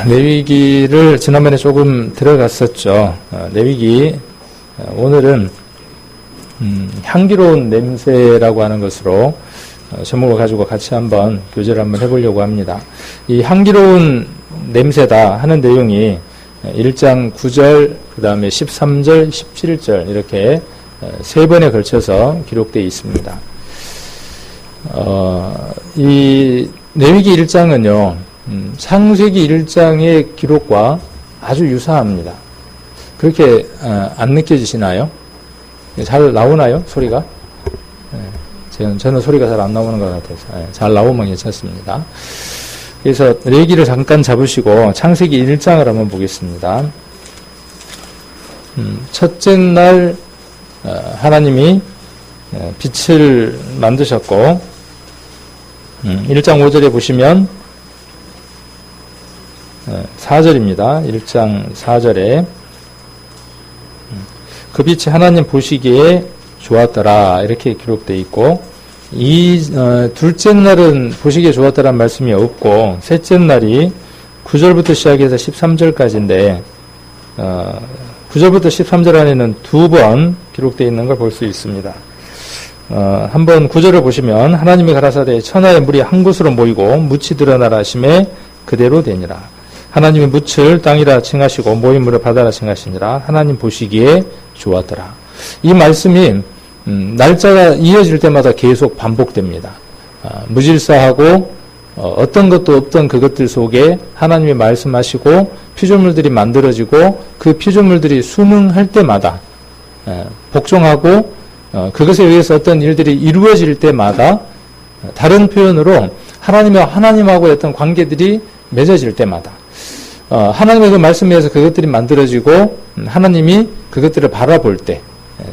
레위기를 지난번에 조금 들어갔었죠. 레위기, 오늘은 향기로운 냄새라고 하는 것으로 제목을 가지고 같이 한번 교제를 한번 해보려고 합니다. 이 향기로운 냄새다 하는 내용이 1장 9절, 그 다음에 13절, 17절 이렇게 세 번에 걸쳐서 기록되어 있습니다. 이 레위기 1장은요, 창세기 1장의 기록과 아주 유사합니다. 그렇게 안 느껴지시나요? 잘 나오나요? 소리가? 저는 소리가 잘 안 나오는 것 같아서 잘 나오면 괜찮습니다. 그래서 레위기를 잠깐 잡으시고 창세기 1장을 한번 보겠습니다. 첫째 날 하나님이 빛을 만드셨고 1장 5절에 보시면 4절입니다. 1장 4절에 그 빛이 하나님 보시기에 좋았더라 이렇게 기록되어 있고, 이 둘째 날은 보시기에 좋았더라는 말씀이 없고 셋째 날이 9절부터 시작해서 13절까지인데 9절부터 13절 안에는 두 번 기록되어 있는 걸 볼 수 있습니다. 한번 9절을 보시면 하나님이 가라사대 천하의 물이 한 곳으로 모이고 묻이 드러나라 하심에 그대로 되니라. 하나님이 묻을 땅이라 칭하시고 모인 물을 바다라 칭하시니라. 하나님 보시기에 좋았더라. 이 말씀이 날짜가 이어질 때마다 계속 반복됩니다. 무질서하고 어떤 것도 없던 그것들 속에 하나님이 말씀하시고 피조물들이 만들어지고 그 피조물들이 순응할 때마다 복종하고 그것에 의해서 어떤 일들이 이루어질 때마다, 다른 표현으로 하나님하고의 어떤 관계들이 맺어질 때마다 하나님의 그 말씀에 의해서 그것들이 만들어지고 하나님이 그것들을 바라볼 때,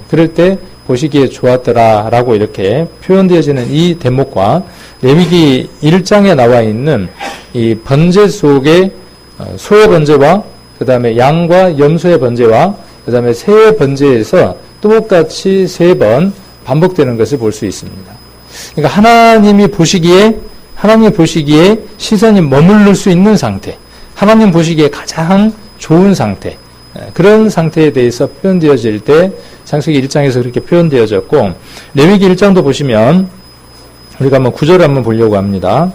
그럴 때 보시기에 좋았더라 라고 이렇게 표현되어지는 이 대목과 레위기 1장에 나와 있는 이 번제 속에 소의 번제와 그 다음에 양과 염소의 번제와 그 다음에 새의 번제에서 똑같이 세 번 반복되는 것을 볼 수 있습니다. 그러니까 하나님 보시기에 시선이 머무를 수 있는 상태, 하나님 보시기에 가장 좋은 상태, 그런 상태에 대해서 표현되어질 때 창세기 1장에서 그렇게 표현되어졌고, 레위기 1장도 보시면 우리가 한번 9절을 한번 보려고 합니다.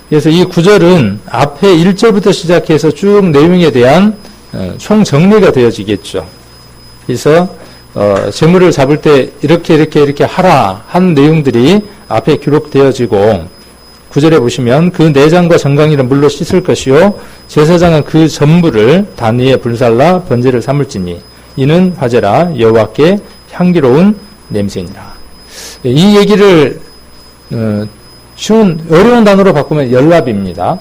그래서 이 9절은 앞에 1절부터 시작해서 쭉 내용에 대한 총정리가 되어지겠죠. 그래서 재물을 잡을 때 이렇게 하라 한 내용들이 앞에 기록되어지고, 9절에 보시면 그 내장과 정강이를 물로 씻을 것이요 제사장은 그 전부를 단 위에 불살라 번제를 삼을지니 이는 화제라 여호와께 향기로운 냄새니라. 이 얘기를 쉬운 어려운 단어로 바꾸면 연랍입니다.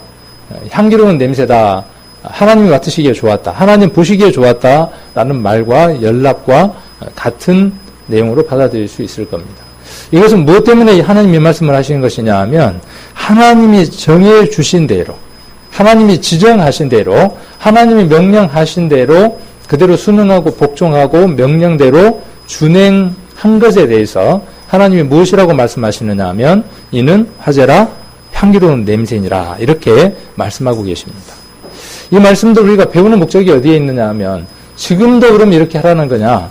향기로운 냄새다, 하나님이 맡으시기에 좋았다, 하나님 보시기에 좋았다 라는 말과 연랍과 같은 내용으로 받아들일 수 있을 겁니다. 이것은 무엇 때문에 하나님이 말씀을 하시는 것이냐 하면, 하나님이 정해 주신 대로, 하나님이 지정하신 대로, 하나님이 명령하신 대로 그대로 순응하고 복종하고 명령대로 준행한 것에 대해서 하나님이 무엇이라고 말씀하시느냐 하면 이는 화제라 향기로운 냄새니라 이렇게 말씀하고 계십니다. 이 말씀도 우리가 배우는 목적이 어디에 있느냐 하면, 지금도 그럼 이렇게 하라는 거냐?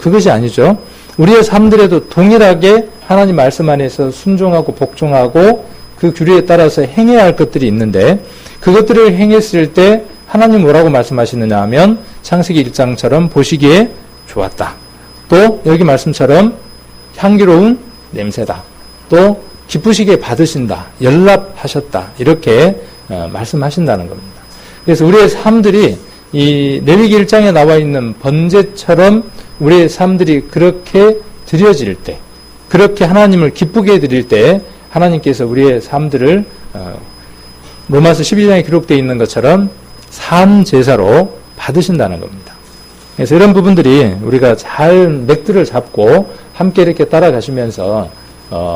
그것이 아니죠. 우리의 삶들에도 동일하게 하나님 말씀 안에서 순종하고 복종하고 그 규례에 따라서 행해야 할 것들이 있는데, 그것들을 행했을 때 하나님 뭐라고 말씀하시느냐 하면 창세기 1장처럼 보시기에 좋았다, 또 여기 말씀처럼 향기로운 냄새다, 또 기쁘시게 받으신다, 연락하셨다 이렇게 말씀하신다는 겁니다. 그래서 우리의 삶들이 이 레위기 1장에 나와 있는 번제처럼 우리의 삶들이 그렇게 드려질 때, 그렇게 하나님을 기쁘게 드릴 때 하나님께서 우리의 삶들을 로마서 12장에 기록되어 있는 것처럼 산 제사로 받으신다는 겁니다. 그래서 이런 부분들이 우리가 잘 맥들을 잡고 함께 이렇게 따라가시면서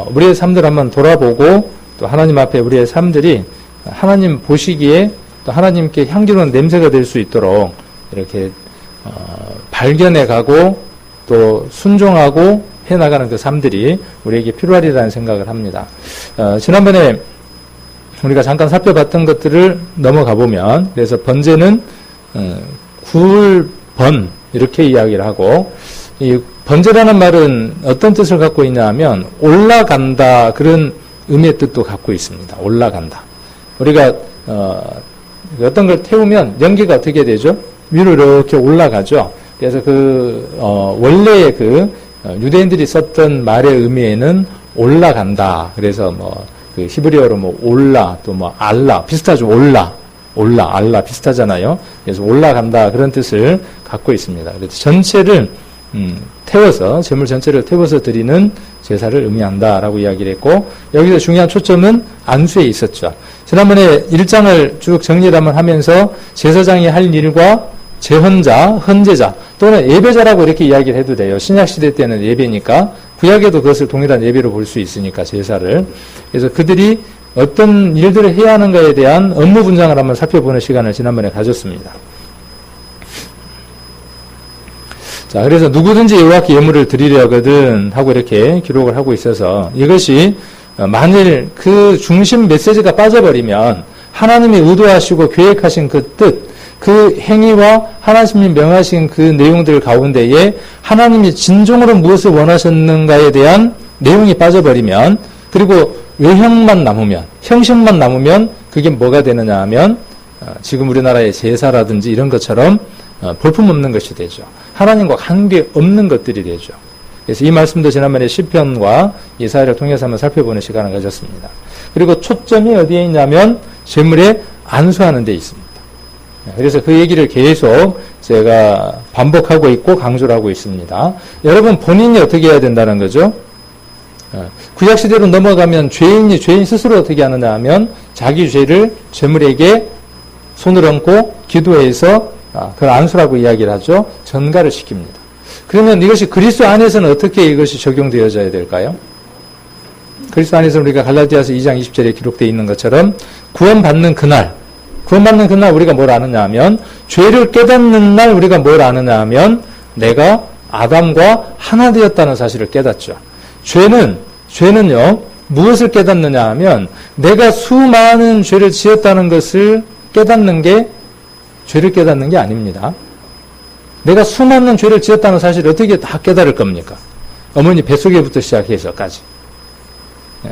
우리의 삶들을 한번 돌아보고, 또 하나님 앞에 우리의 삶들이 하나님 보시기에 또 하나님께 향기로운 냄새가 될 수 있도록 이렇게 발견해 가고 또 순종하고 해나가는 그 삶들이 우리에게 필요하리라는 생각을 합니다. 지난번에 우리가 잠깐 살펴봤던 것들을 넘어가 보면, 그래서 번제는 굴번 이렇게 이야기를 하고, 이 번제라는 말은 어떤 뜻을 갖고 있냐 하면 올라간다, 그런 의미의 뜻도 갖고 있습니다. 올라간다. 우리가 어떤 걸 태우면 연기가 어떻게 되죠? 위로 이렇게 올라가죠. 그래서 원래의 유대인들이 썼던 말의 의미에는 올라간다. 그래서 그 히브리어로 올라, 또 알라, 비슷하죠. 올라, 알라 비슷하잖아요. 그래서 올라간다, 그런 뜻을 갖고 있습니다. 그래서 전체를 태워서, 제물 전체를 태워서 드리는 제사를 의미한다라고 이야기를 했고, 여기서 중요한 초점은 안수에 있었죠. 지난번에 1장을 쭉 정리를 한번 하면서 제사장이 할 일과 제헌자, 헌제자, 또는 예배자라고 이렇게 이야기를 해도 돼요. 신약시대 때는 예배니까, 구약에도 그것을 동일한 예배로 볼 수 있으니까, 제사를. 그래서 그들이 어떤 일들을 해야 하는가에 대한 업무 분장을 한번 살펴보는 시간을 지난번에 가졌습니다. 자, 그래서 누구든지 여호와께 예물을 드리려거든 하고 이렇게 기록을 하고 있어서, 이것이 만일 그 중심 메시지가 빠져버리면 하나님이 의도하시고 계획하신 그 뜻, 그 행위와 하나님이 명하신 그 내용들 가운데에 하나님이 진정으로 무엇을 원하셨는가에 대한 내용이 빠져버리면, 그리고 외형만 남으면, 형식만 남으면 그게 뭐가 되느냐 하면 지금 우리나라의 제사라든지 이런 것처럼 볼품없는 것이 되죠. 하나님과 관계없는 것들이 되죠. 그래서 이 말씀도 지난번에 시편과 예사야를 통해서 한번 살펴보는 시간을 가졌습니다. 그리고 초점이 어디에 있냐면 제물에 안수하는 데 있습니다. 그래서 그 얘기를 계속 제가 반복하고 있고 강조를 하고 있습니다. 여러분 본인이 어떻게 해야 된다는 거죠? 구약시대로 넘어가면 죄인 스스로 어떻게 하느냐 하면 자기 죄를 제물에게 손을 얹고 기도해서 그걸 안수라고 이야기를 하죠. 전가를 시킵니다. 그러면 이것이 그리스도 안에서는 어떻게 이것이 적용되어져야 될까요? 그리스도 안에서 우리가 갈라디아서 2장 20절에 기록되어 있는 것처럼 구원받는 그날 우리가 뭘 아느냐 하면, 죄를 깨닫는 날 우리가 뭘 아느냐 하면 내가 아담과 하나 되었다는 사실을 깨닫죠. 죄는요, 무엇을 깨닫느냐 하면 내가 수많은 죄를 지었다는 것을 깨닫는 게 죄를 깨닫는 게 아닙니다. 내가 수많은 죄를 지었다는 사실을 어떻게 다 깨달을 겁니까? 어머니 뱃속에부터 시작해서까지.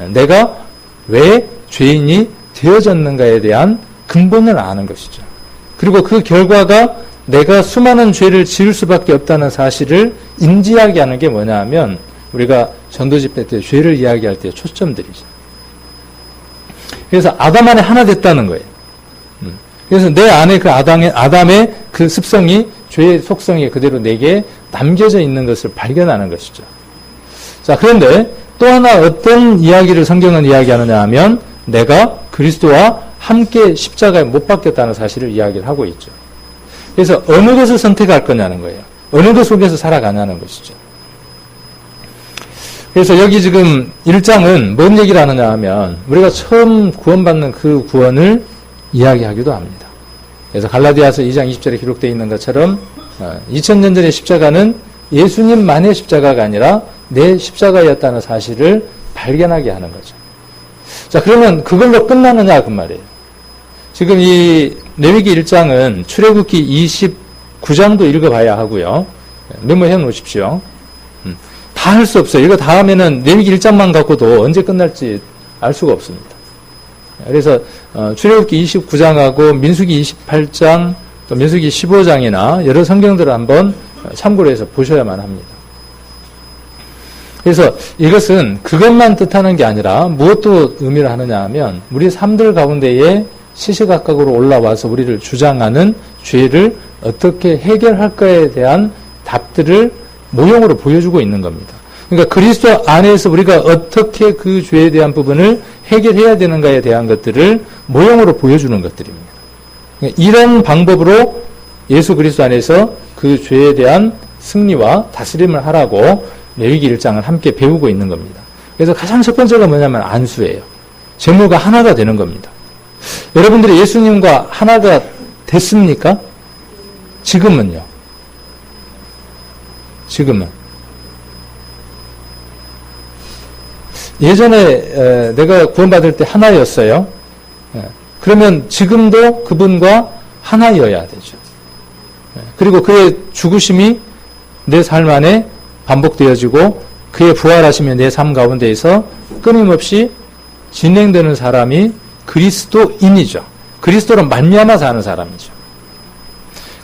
내가 왜 죄인이 되어졌는가에 대한 근본을 아는 것이죠. 그리고 그 결과가 내가 수많은 죄를 지을 수밖에 없다는 사실을 인지하게 하는 게 뭐냐 하면, 우리가 전도 집회 때 죄를 이야기할 때 초점들이죠. 그래서 아담 안에 하나 됐다는 거예요. 그래서 내 안에 그 아담의 그 습성이, 죄의 속성이 그대로 내게 남겨져 있는 것을 발견하는 것이죠. 자, 그런데 또 하나 어떤 이야기를 성경은 이야기하느냐 하면, 내가 그리스도와 함께 십자가에 못 박혔다는 사실을 이야기를 하고 있죠. 그래서 어느 것을 선택할 거냐는 거예요. 어느 것 속에서 살아가냐는 것이죠. 그래서 여기 지금 1장은 뭔 얘기를 하느냐 하면 우리가 처음 구원받는 그 구원을 이야기하기도 합니다. 그래서 갈라디아서 2장 20절에 기록되어 있는 것처럼 2000년 전의 십자가는 예수님만의 십자가가 아니라 내 십자가였다는 사실을 발견하게 하는 거죠. 자, 그러면 그걸로 끝나느냐 그 말이에요. 지금 이 레위기 1장은 출애굽기 29장도 읽어봐야 하고요. 메모해 놓으십시오. 다 할 수 없어요. 이거 다 하면은 레위기 1장만 갖고도 언제 끝날지 알 수가 없습니다. 그래서 출애굽기 29장하고 민수기 28장, 또 민수기 15장이나 여러 성경들을 한번 참고로 해서 보셔야만 합니다. 그래서 이것은 그것만 뜻하는 게 아니라 무엇도 의미를 하느냐 하면 우리 삶들 가운데에 시시각각으로 올라와서 우리를 주장하는 죄를 어떻게 해결할까에 대한 답들을 모형으로 보여주고 있는 겁니다. 그러니까 그리스도 안에서 우리가 어떻게 그 죄에 대한 부분을 해결해야 되는가에 대한 것들을 모형으로 보여주는 것들입니다. 이런 방법으로 예수 그리스도 안에서 그 죄에 대한 승리와 다스림을 하라고 레위기 1장을 함께 배우고 있는 겁니다. 그래서 가장 첫 번째가 뭐냐면 안수예요. 제물과 하나가 되는 겁니다. 여러분들이 예수님과 하나가 됐습니까? 지금은요. 지금은. 예전에 내가 구원받을 때 하나였어요. 그러면 지금도 그분과 하나여야 되죠. 그리고 그의 죽으심이 내 삶 안에 반복되어지고 그의 부활하심이 내 삶 가운데에서 끊임없이 진행되는 사람이 그리스도인이죠. 그리스도로 말미암아 사는 사람이죠.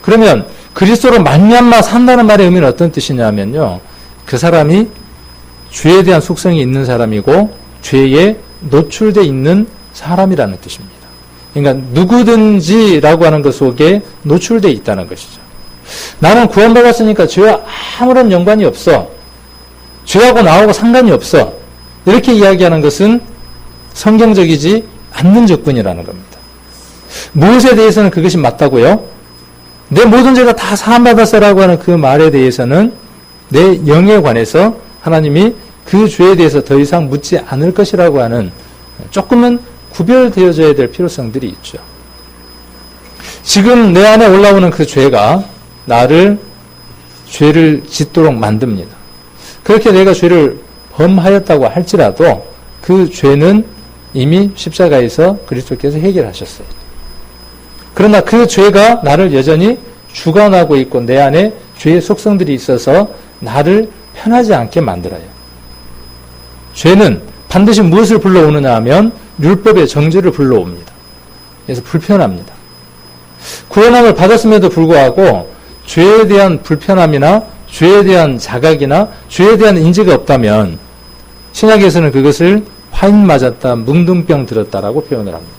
그러면 그리스도로 말미암아 산다는 말의 의미는 어떤 뜻이냐면요. 그 사람이 죄에 대한 속성이 있는 사람이고 죄에 노출되어 있는 사람이라는 뜻입니다. 그러니까 누구든지라고 하는 것 속에 노출되어 있다는 것이죠. 나는 구원받았으니까 죄와 아무런 연관이 없어. 죄하고 나하고 상관이 없어. 이렇게 이야기하는 것은 성경적이지 않는 접근이라는 겁니다. 무엇에 대해서는 그것이 맞다고요? 내 모든 죄가 다 사함받았어라고 하는 그 말에 대해서는 내 영에 관해서 하나님이 그 죄에 대해서 더 이상 묻지 않을 것이라고 하는 조금은 구별되어져야 될 필요성들이 있죠. 지금 내 안에 올라오는 그 죄가 나를 죄를 짓도록 만듭니다. 그렇게 내가 죄를 범하였다고 할지라도 그 죄는 이미 십자가에서 그리스도께서 해결하셨어요. 그러나 그 죄가 나를 여전히 주관하고 있고 내 안에 죄의 속성들이 있어서 나를 편하지 않게 만들어요. 죄는 반드시 무엇을 불러오느냐 하면 율법의 정죄를 불러옵니다. 그래서 불편합니다. 구원함을 받았음에도 불구하고 죄에 대한 불편함이나 죄에 대한 자각이나 죄에 대한 인지가 없다면 신약에서는 그것을 화인 맞았다, 뭉둥병 들었다라고 표현을 합니다.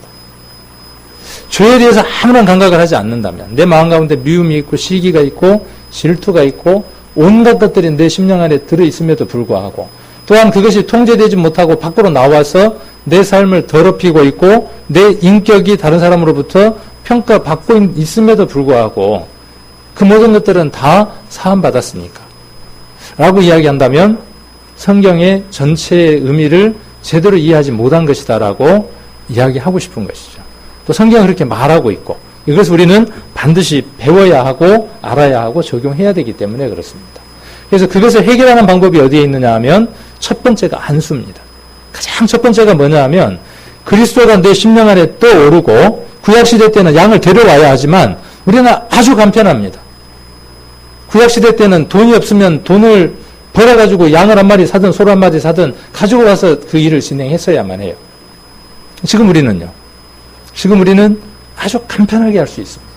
죄에 대해서 아무런 감각을 하지 않는다면 내 마음 가운데 미움이 있고 시기가 있고 질투가 있고 온갖 것들이 내 심령 안에 들어있음에도 불구하고 또한 그것이 통제되지 못하고 밖으로 나와서 내 삶을 더럽히고 있고 내 인격이 다른 사람으로부터 평가받고 있음에도 불구하고 그 모든 것들은 다 사함받았으니까 라고 이야기한다면 성경의 전체의 의미를 제대로 이해하지 못한 것이다라고 이야기하고 싶은 것이죠. 또 성경은 그렇게 말하고 있고 이것을 우리는 반드시 배워야 하고 알아야 하고 적용해야 되기 때문에 그렇습니다. 그래서 그것을 해결하는 방법이 어디에 있느냐 하면 첫 번째가 안수입니다. 가장 첫 번째가 뭐냐 하면 그리스도가 내 심령 안에 떠오르고 구약시대 때는 양을 데려와야 하지만 우리는 아주 간편합니다. 구약시대 때는 돈이 없으면 돈을 벌어가지고 양을 한 마리 사든 소를 한 마리 사든 가지고 와서 그 일을 진행했어야만 해요. 지금 우리는요. 지금 우리는 아주 간편하게 할 수 있습니다.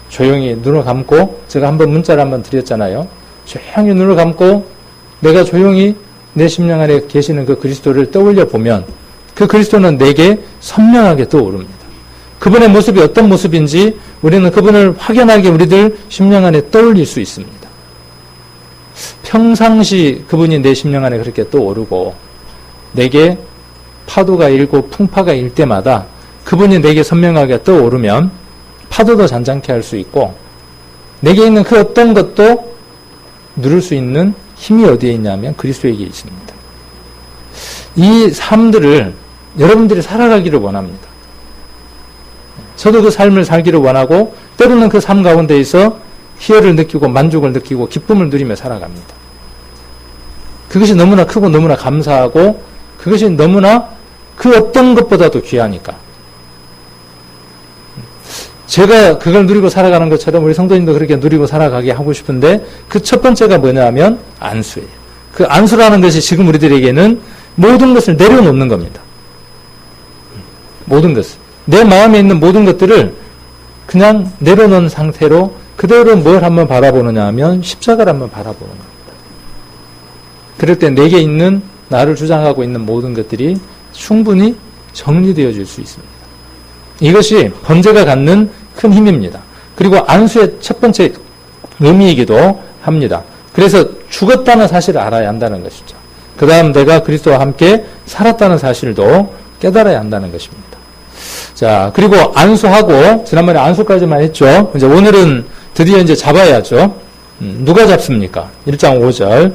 조용히 눈을 감고 제가 한번 문자를 한번 드렸잖아요. 조용히 눈을 감고 내가 조용히 내 심령 안에 계시는 그 그리스도를 떠올려 보면 그 그리스도는 내게 선명하게 떠오릅니다. 그분의 모습이 어떤 모습인지 우리는 그분을 확연하게 우리들 심령 안에 떠올릴 수 있습니다. 평상시 그분이 내 심령 안에 그렇게 떠오르고 내게 파도가 일고 풍파가 일 때마다 그분이 내게 선명하게 떠오르면 파도도 잔잔케 할 수 있고 내게 있는 그 어떤 것도 누를 수 있는 힘이 어디에 있냐면 그리스도에게 있습니다. 이 삶들을 여러분들이 살아가기를 원합니다. 저도 그 삶을 살기를 원하고 때로는 그 삶 가운데에서 희열을 느끼고 만족을 느끼고 기쁨을 누리며 살아갑니다. 그것이 너무나 크고 너무나 감사하고 그것이 너무나 그 어떤 것보다도 귀하니까. 제가 그걸 누리고 살아가는 것처럼 우리 성도님도 그렇게 누리고 살아가게 하고 싶은데 그 첫 번째가 뭐냐 하면 안수예요. 그 안수라는 것이 지금 우리들에게는 모든 것을 내려놓는 겁니다. 모든 것을. 내 마음에 있는 모든 것들을 그냥 내려놓은 상태로 그대로 뭘 한번 바라보느냐 하면 십자가를 한번 바라보는 겁니다. 그럴 때 내게 있는 나를 주장하고 있는 모든 것들이 충분히 정리되어질 수 있습니다. 이것이 번제가 갖는 큰 힘입니다. 그리고 안수의 첫 번째 의미이기도 합니다. 그래서 죽었다는 사실을 알아야 한다는 것이죠. 그 다음 내가 그리스도와 함께 살았다는 사실도 깨달아야 한다는 것입니다. 자, 그리고 안수하고, 지난번에 안수까지만 했죠. 이제 오늘은 드디어 이제 잡아야죠. 누가 잡습니까? 1장 5절.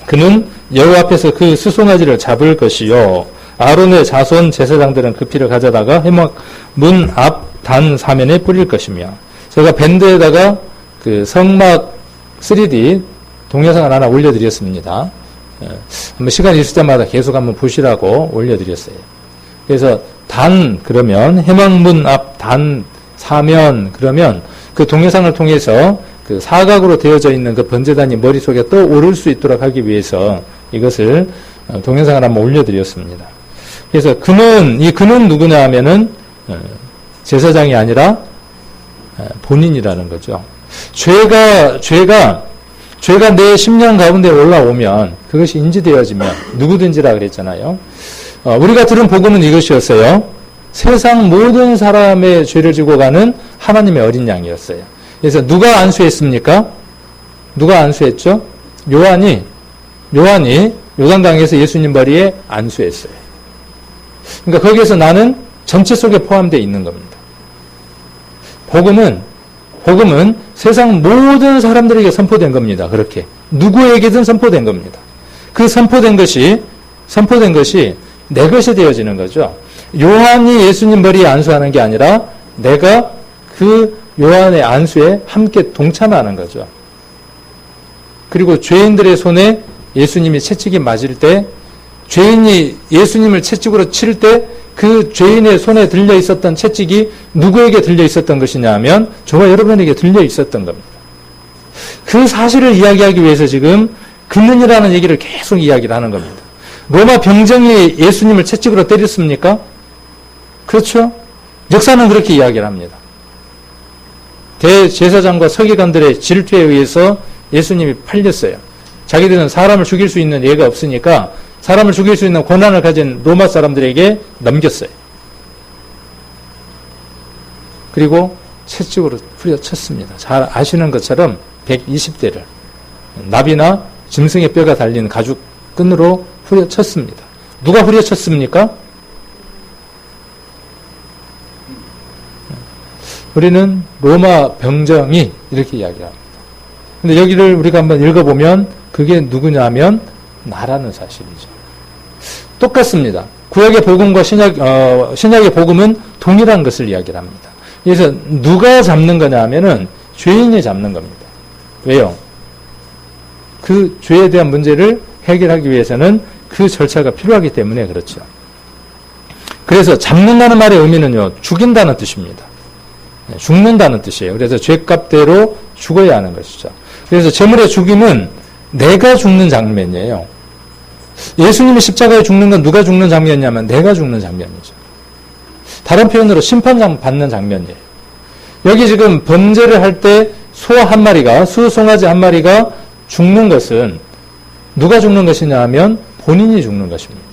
그는 여호와 앞에서 그 수송아지를 잡을 것이요. 아론의 자손 제사장들은 그 피를 가져다가 회막 문 앞 단 사면에 뿌릴 것이며. 제가 밴드에다가 그 성막 3D 동영상을 하나 한번 시간이 있을 때마다 계속 한번 보시라고 올려드렸어요. 그래서 단 그러면 해망문 앞 단 사면 그러면 그 동영상을 통해서 그 사각으로 되어져 있는 그 번제단이 머릿속에 떠오를 수 있도록 하기 위해서 이것을 동영상을 한번 올려드렸습니다. 그래서 이 그는 누구냐 하면은 제사장이 아니라 본인이라는 거죠. 죄가 내 심령 가운데 올라오면 그것이 인지되어지면 누구든지라 그랬잖아요. 우리가 들은 복음은 이것이었어요. 세상 모든 사람의 죄를 지고 가는 하나님의 어린 양이었어요. 그래서 누가 안수했습니까? 누가 안수했죠? 요한이 요단강에서 예수님 머리에 안수했어요. 그러니까 거기에서 나는 전체 속에 포함되어 있는 겁니다. 복음은 세상 모든 사람들에게 선포된 겁니다. 그렇게 누구에게든 선포된 겁니다. 그 선포된 것이 내 것이 되어지는 거죠. 요한이 예수님 머리에 안수하는 게 아니라 내가 그 요한의 안수에 함께 동참하는 거죠. 그리고 죄인들의 손에 예수님이 채찍이 맞을 때, 죄인이 예수님을 채찍으로 칠 때 그 죄인의 손에 들려 있었던 채찍이 누구에게 들려 있었던 것이냐 하면 저와 여러분에게 들려 있었던 겁니다. 그 사실을 이야기하기 위해서 지금 긋는이라는 얘기를 계속 이야기를 하는 겁니다. 로마 병정이 예수님을 채찍으로 때렸습니까? 그렇죠? 역사는 그렇게 이야기를 합니다. 대제사장과 서기관들의 질투에 의해서 예수님이 팔렸어요. 자기들은 사람을 죽일 수 있는 예가 없으니까 사람을 죽일 수 있는 권한을 가진 로마 사람들에게 넘겼어요. 그리고 채찍으로 후려쳤습니다. 잘 아시는 것처럼 120대를 나비나 짐승의 뼈가 달린 가죽 끈으로 후려쳤습니다. 누가 후려쳤습니까? 우리는 로마 병정이 이렇게 이야기합니다. 근데 여기를 우리가 한번 읽어보면 그게 누구냐면 나라는 사실이죠. 똑같습니다. 구약의 복음과 신약의 복음은 동일한 것을 이야기를 합니다. 그래서 누가 잡는 거냐 하면은 죄인이 잡는 겁니다. 왜요? 그 죄에 대한 문제를 해결하기 위해서는 그 절차가 필요하기 때문에 그렇죠. 그래서 잡는다는 말의 의미는요, 죽인다는 뜻입니다. 죽는다는 뜻이에요. 그래서 죄값대로 죽어야 하는 것이죠. 그래서 제물의 죽임은 내가 죽는 장면이에요. 예수님이 십자가에 죽는 건 누가 죽는 장면이냐면 내가 죽는 장면이죠. 다른 표현으로 심판 받는 장면이에요. 여기 지금 번제를 할 때 소 한 마리가, 수송아지 한 마리가 죽는 것은 누가 죽는 것이냐 하면 본인이 죽는 것입니다.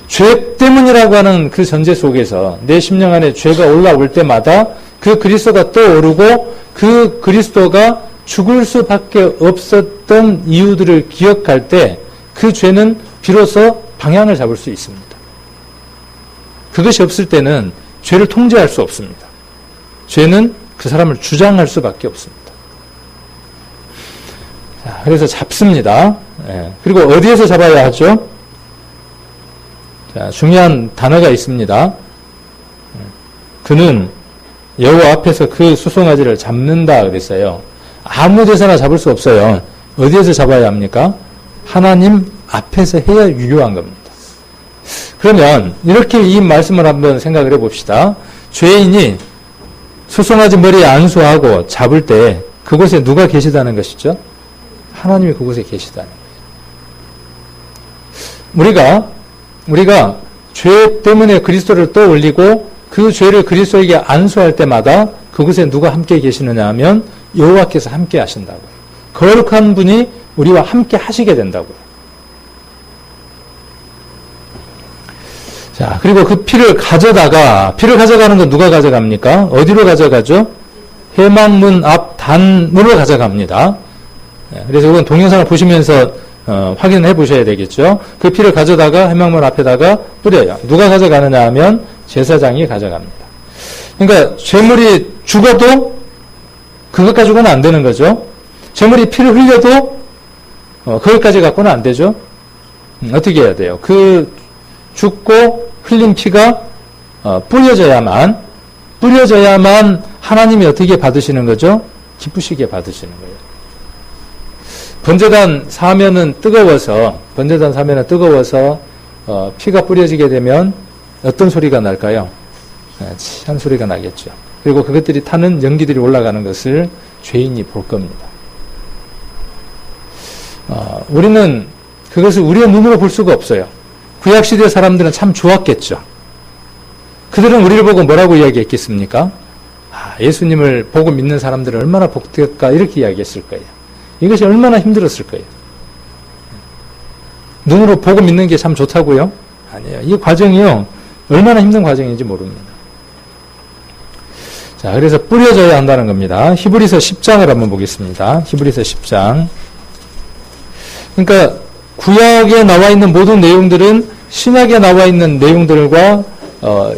죄 때문이라고 하는 그 전제 속에서 내 심령 안에 죄가 올라올 때마다 그 그리스도가 떠오르고 그 그리스도가 죽을 수밖에 없었던 이유들을 기억할 때 그 죄는 비로소 방향을 잡을 수 있습니다. 그것이 없을 때는 죄를 통제할 수 없습니다. 죄는 그 사람을 주장할 수밖에 없습니다. 자, 그래서 잡습니다. 그리고 어디에서 잡아야 하죠? 자, 중요한 단어가 있습니다. 그는 여호와 앞에서 그 수송아지를 잡는다 그랬어요. 아무 데서나 잡을 수 없어요. 어디에서 잡아야 합니까? 하나님 앞에서 해야 유효한 겁니다. 그러면 이렇게 이 말씀을 한번 생각을 해봅시다. 죄인이 수송아지 머리에 안수하고 잡을 때 그곳에 누가 계시다는 것이죠? 하나님이 그곳에 계시다는 거예요. 우리가 죄 때문에 그리스도를 떠올리고 그 죄를 그리스도에게 안수할 때마다 그곳에 누가 함께 계시느냐 하면 여호와께서 함께 하신다고요. 거룩한 분이 우리와 함께 하시게 된다고요. 자, 그리고 그 피를 가져가는 건 누가 가져갑니까? 어디로 가져가죠? 해망문 앞 단으로 가져갑니다. 그래서 이건 동영상을 보시면서 확인해 보셔야 되겠죠. 그 피를 가져다가 해망문 앞에다가 뿌려요. 누가 가져가느냐 하면 제사장이 가져갑니다. 그러니까 죄물이 죽어도 그것 가지고는 안 되는 거죠. 죄물이 피를 흘려도 거기까지 갖고는 안 되죠. 어떻게 해야 돼요? 그 죽고 흘린 피가 뿌려져야만 하나님이 어떻게 받으시는 거죠? 기쁘시게 받으시는 거예요. 번제단 사면은 뜨거워서 피가 뿌려지게 되면 어떤 소리가 날까요? 치한 소리가 나겠죠. 그리고 그것들이 타는 연기들이 올라가는 것을 죄인이 볼 겁니다. 우리는 그것을 우리의 눈으로 볼 수가 없어요. 구약시대 사람들은 참 좋았겠죠. 그들은 우리를 보고 뭐라고 이야기했겠습니까? 예수님을 보고 믿는 사람들은 얼마나 복될까 이렇게 이야기했을 거예요. 이것이 얼마나 힘들었을 거예요. 눈으로 보고 믿는 게 참 좋다고요? 아니에요. 이 과정이요. 얼마나 힘든 과정인지 모릅니다. 자, 그래서 뿌려져야 한다는 겁니다. 히브리서 10장을 한번 보겠습니다. 히브리서 10장. 그러니까 구약에 나와 있는 모든 내용들은 신약에 나와 있는 내용들과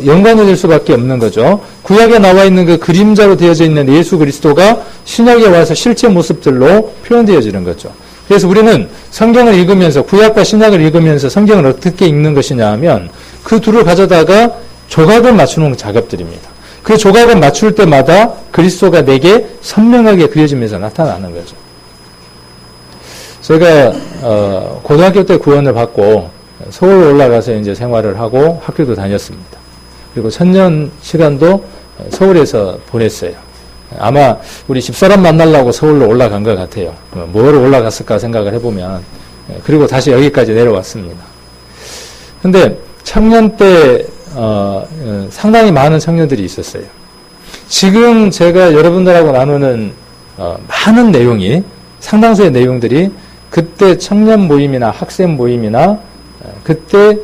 연관이 될 수밖에 없는 거죠. 구약에 나와 있는 그 그림자로 되어져 있는 예수 그리스도가 신약에 와서 실제 모습들로 표현되어지는 거죠. 그래서 우리는 성경을 읽으면서 구약과 신약을 읽으면서 성경을 어떻게 읽는 것이냐 하면 그 둘을 가져다가 조각을 맞추는 작업들입니다. 그 조각을 맞출 때마다 그리스도가 내게 선명하게 그려지면서 나타나는 거죠. 제가 고등학교 때 구원을 받고 서울 올라가서 이제 생활을 하고 학교도 다녔습니다. 그리고 천년 시간도 서울에서 보냈어요. 아마 우리 집사람 만나려고 서울로 올라간 것 같아요. 뭐로 올라갔을까 생각을 해보면. 그리고 다시 여기까지 내려왔습니다. 근데 청년 때 상당히 많은 청년들이 있었어요. 지금 제가 여러분들하고 나누는 많은 내용이, 상당수의 내용들이 그때 청년 모임이나 학생 모임이나 그때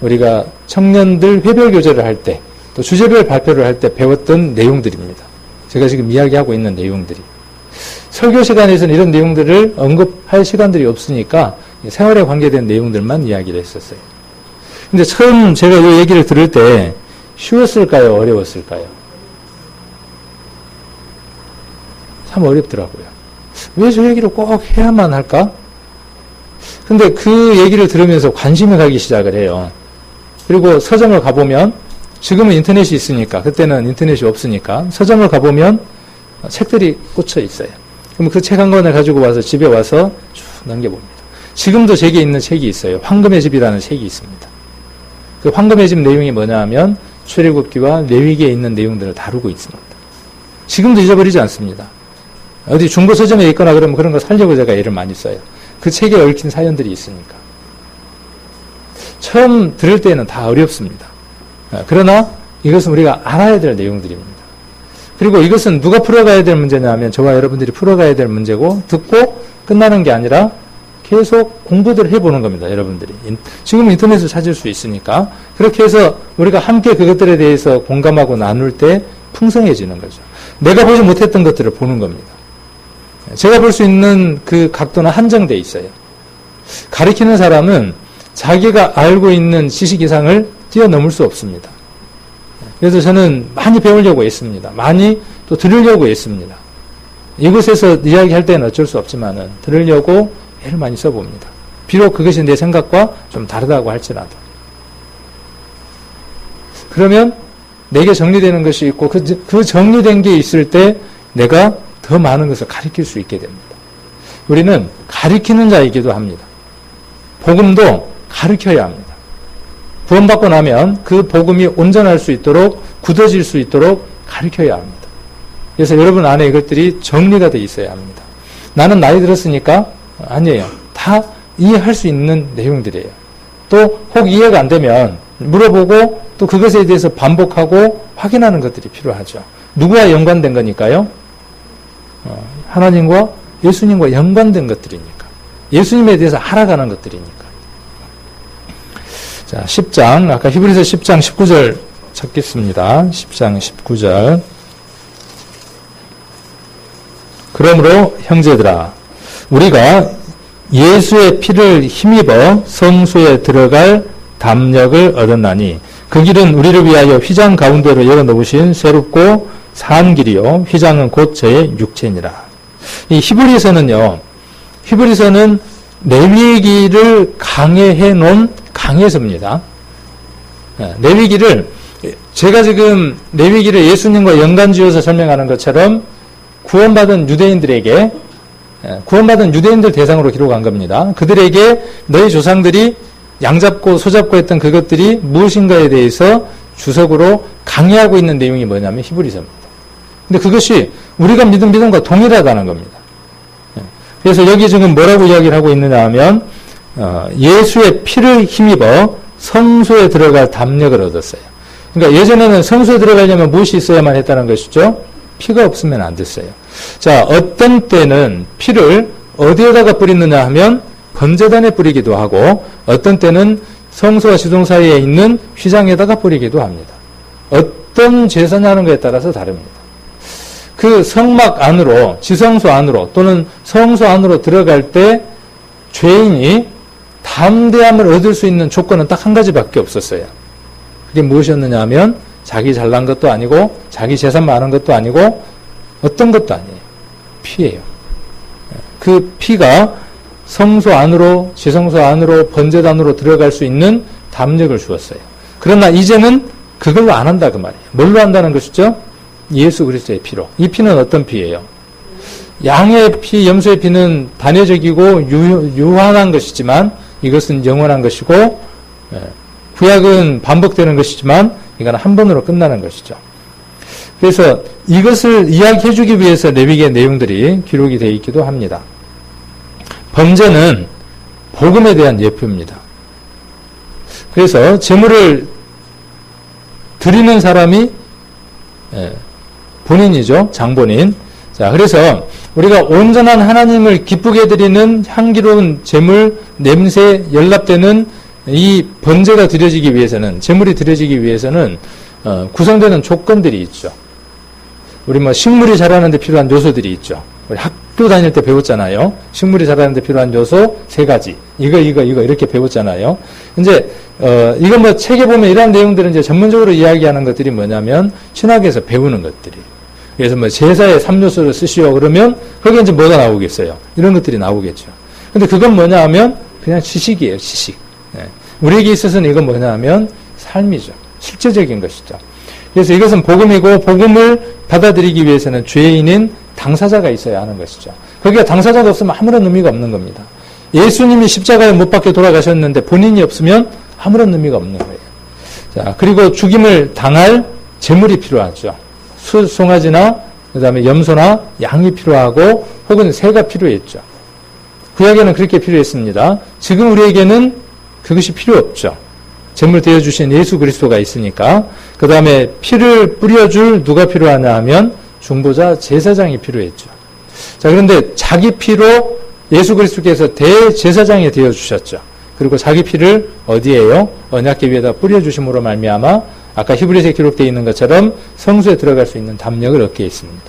우리가 청년들 회별 교제를 할 때, 또 주제별 발표를 할 때 배웠던 내용들입니다. 제가 지금 이야기하고 있는 내용들이. 설교 시간에서는 이런 내용들을 언급할 시간들이 없으니까 생활에 관계된 내용들만 이야기를 했었어요. 근데 처음 제가 이 얘기를 들을 때 쉬웠을까요? 어려웠을까요? 참 어렵더라고요. 왜 저 얘기를 꼭 해야만 할까? 근데 그 얘기를 들으면서 관심이 가기 시작을 해요. 그리고 서점을 가보면, 지금은 인터넷이 있으니까, 그때는 인터넷이 없으니까, 서점을 가보면 책들이 꽂혀 있어요. 그럼 그 책 한 권을 가지고 와서 집에 와서 쭉 넘겨봅니다. 지금도 제게 있는 책이 있어요. 황금의 집이라는 책이 있습니다. 그 황금의 집 내용이 뭐냐 하면 출애굽기와 레위기에 있는 내용들을 다루고 있습니다. 지금도 잊어버리지 않습니다. 어디 중고 서점에 있거나 그러면 그런 거 살려고 제가 애를 많이 써요. 그 책에 얽힌 사연들이 있으니까. 처음 들을 때는 다 어렵습니다. 그러나 이것은 우리가 알아야 될 내용들입니다. 그리고 이것은 누가 풀어가야 될 문제냐 하면 저와 여러분들이 풀어가야 될 문제고, 듣고 끝나는 게 아니라 계속 공부들을 해보는 겁니다. 여러분들이. 지금 인터넷을 찾을 수 있으니까. 그렇게 해서 우리가 함께 그것들에 대해서 공감하고 나눌 때 풍성해지는 거죠. 내가 보지 못했던 것들을 보는 겁니다. 제가 볼 수 있는 그 각도는 한정되어 있어요. 가르치는 사람은 자기가 알고 있는 지식 이상을 뛰어넘을 수 없습니다. 그래서 저는 많이 배우려고 했습니다. 많이 또 들으려고 했습니다. 이곳에서 이야기할 때는 어쩔 수 없지만은 들으려고 애를 많이 써봅니다. 비록 그것이 내 생각과 좀 다르다고 할지라도. 그러면 내게 정리되는 것이 있고 그 정리된 게 있을 때 내가 더 많은 것을 가르칠 수 있게 됩니다. 우리는 가르치는 자이기도 합니다. 복음도 가르쳐야 합니다. 구원받고 나면 그 복음이 온전할 수 있도록, 굳어질 수 있도록 가르쳐야 합니다. 그래서 여러분 안에 이것들이 정리가 되어 있어야 합니다. 나는 나이 들었으니까 아니에요. 다 이해할 수 있는 내용들이에요. 또 혹 이해가 안 되면 물어보고 또 그것에 대해서 반복하고 확인하는 것들이 필요하죠. 누구와 연관된 거니까요? 하나님과 예수님과 연관된 것들이니까. 예수님에 대해서 알아가는 것들이니까. 자, 10장, 아까 히브리서 10장 19절 찾겠습니다. 10장 19절. 그러므로 형제들아, 우리가 예수의 피를 힘입어 성소에 들어갈 담력을 얻었나니 그 길은 우리를 위하여 휘장 가운데로 열어놓으신 새롭고 산 길이요 휘장은 곧 저의 육체니라. 이 히브리서는요, 히브리서는 레위기를 강해해 놓은 강해서입니다. 레위기를, 제가 지금 레위기를 예수님과 연관지어서 설명하는 것처럼 구원받은 유대인들 대상으로 기록한 겁니다. 그들에게 너희 조상들이 양잡고 소잡고 했던 그것들이 무엇인가에 대해서 주석으로 강의하고 있는 내용이 뭐냐면 히브리서입니다. 근데 그것이 우리가 믿은 믿음과 동일하다는 겁니다. 그래서 여기 지금 뭐라고 이야기를 하고 있느냐 하면 예수의 피를 힘입어 성소에 들어갈 담력을 얻었어요. 그러니까 예전에는 성소에 들어가려면 무엇이 있어야만 했다는 것이죠? 피가 없으면 안 됐어요. 자, 어떤 때는 피를 어디에다가 뿌리느냐 하면 번제단에 뿌리기도 하고 어떤 때는 성소와 지성 사이에 있는 휘장에다가 뿌리기도 합니다. 어떤 제사냐는 것에 따라서 다릅니다. 그 성막 안으로, 지성소 안으로 또는 성소 안으로 들어갈 때 죄인이 담대함을 얻을 수 있는 조건은 딱 한 가지밖에 없었어요. 그게 무엇이었느냐 하면 자기 잘난 것도 아니고 자기 재산 많은 것도 아니고 어떤 것도 아니에요. 피예요. 그 피가 성소 안으로, 지성소 안으로, 번제단으로 들어갈 수 있는 담력을 주었어요. 그러나 이제는 그걸로 안 한다 그 말이에요. 뭘로 한다는 것이죠? 예수 그리스도의 피로. 이 피는 어떤 피예요? 양의 피, 염소의 피는 단회적이고 유한한 것이지만 이것은 영원한 것이고 구약은 반복되는 것이지만 이건 한 번으로 끝나는 것이죠. 그래서 이것을 이야기해 주기 위해서 레위기의 내용들이 기록이 되어 있기도 합니다. 번제는 복음에 대한 예표입니다. 그래서 제물을 드리는 사람이 본인이죠. 장본인. 자, 그래서 우리가 온전한 하나님을 기쁘게 드리는 향기로운 제물, 냄새, 연락되는 이 번제가 드려지기 위해서는, 제물이 드려지기 위해서는 구성되는 조건들이 있죠. 우리 뭐 식물이 자라는 데 필요한 요소들이 있죠. 우리 학교 다닐 때 배웠잖아요. 식물이 자라는 데 필요한 요소 3가지. 이거 이렇게 배웠잖아요. 이제 이거 뭐 책에 보면 이런 내용들은 이제 전문적으로 이야기하는 것들이 뭐냐면 신학에서 배우는 것들이. 그래서 뭐 제사의 3요소를 쓰시오 그러면 거기에 이제 뭐가 나오겠어요? 이런 것들이 나오겠죠. 근데 그건 뭐냐 하면 그냥 지식이에요, 지식. 네. 우리에게 있어서는 이건 뭐냐 하면 삶이죠. 실제적인 것이죠. 그래서 이것은 복음이고 복음을 받아들이기 위해서는 죄인인 당사자가 있어야 하는 것이죠. 거기에 당사자가 없으면 아무런 의미가 없는 겁니다. 예수님이 십자가에 못 박혀 돌아가셨는데 본인이 없으면 아무런 의미가 없는 거예요. 자, 그리고 죽임을 당할 제물이 필요하죠. 송아지나 그다음에 염소나 양이 필요하고 혹은 새가 필요했죠. 구약에는 그렇게 필요했습니다. 지금 우리에게는 그것이 필요 없죠. 제물 되어주신 예수 그리스도가 있으니까. 그 다음에 피를 뿌려줄 누가 필요하냐 하면 중보자 제사장이 필요했죠. 자, 그런데 자기 피로 예수 그리스도께서 대제사장이 되어주셨죠. 그리고 자기 피를 어디에요? 언약궤 위에다 뿌려주심으로 말미암아 아까 히브리서에 기록되어 있는 것처럼 성소에 들어갈 수 있는 담력을 얻게 했습니다.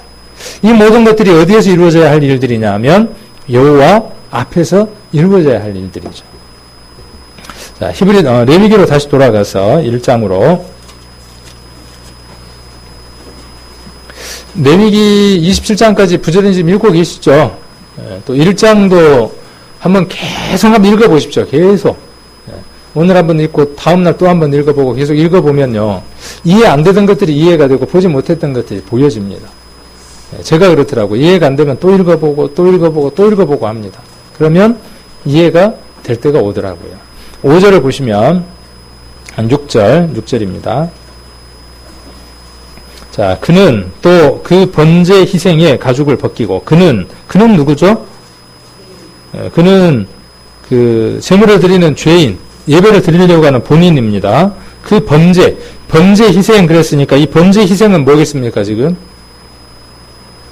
이 모든 것들이 어디에서 이루어져야 할 일들이냐 하면 여호와 앞에서 이루어져야 할 일들이죠. 자, 레위기로 다시 돌아가서 1장으로. 레위기 27장까지 부지런히 지금 읽고 계시죠. 또 1장도 한번 계속 한번 읽어보십시오. 계속. 오늘 한번 읽고 다음날 또 한번 읽어보고 계속 읽어보면요. 이해 안 되던 것들이 이해가 되고 보지 못했던 것들이 보여집니다. 제가 그렇더라고요. 이해가 안 되면 또 읽어보고 또 읽어보고 또 읽어보고 합니다. 그러면 이해가 될 때가 오더라고요. 5절을 보시면 한 6절입니다. 자, 그는 또 그 번제 희생의 가죽을 벗기고 그는 누구죠? 그는 그 제물을 드리는 죄인, 예배를 드리려고 하는 본인입니다. 그 번제 희생 그랬으니까 이 번제 희생은 뭐겠습니까, 지금?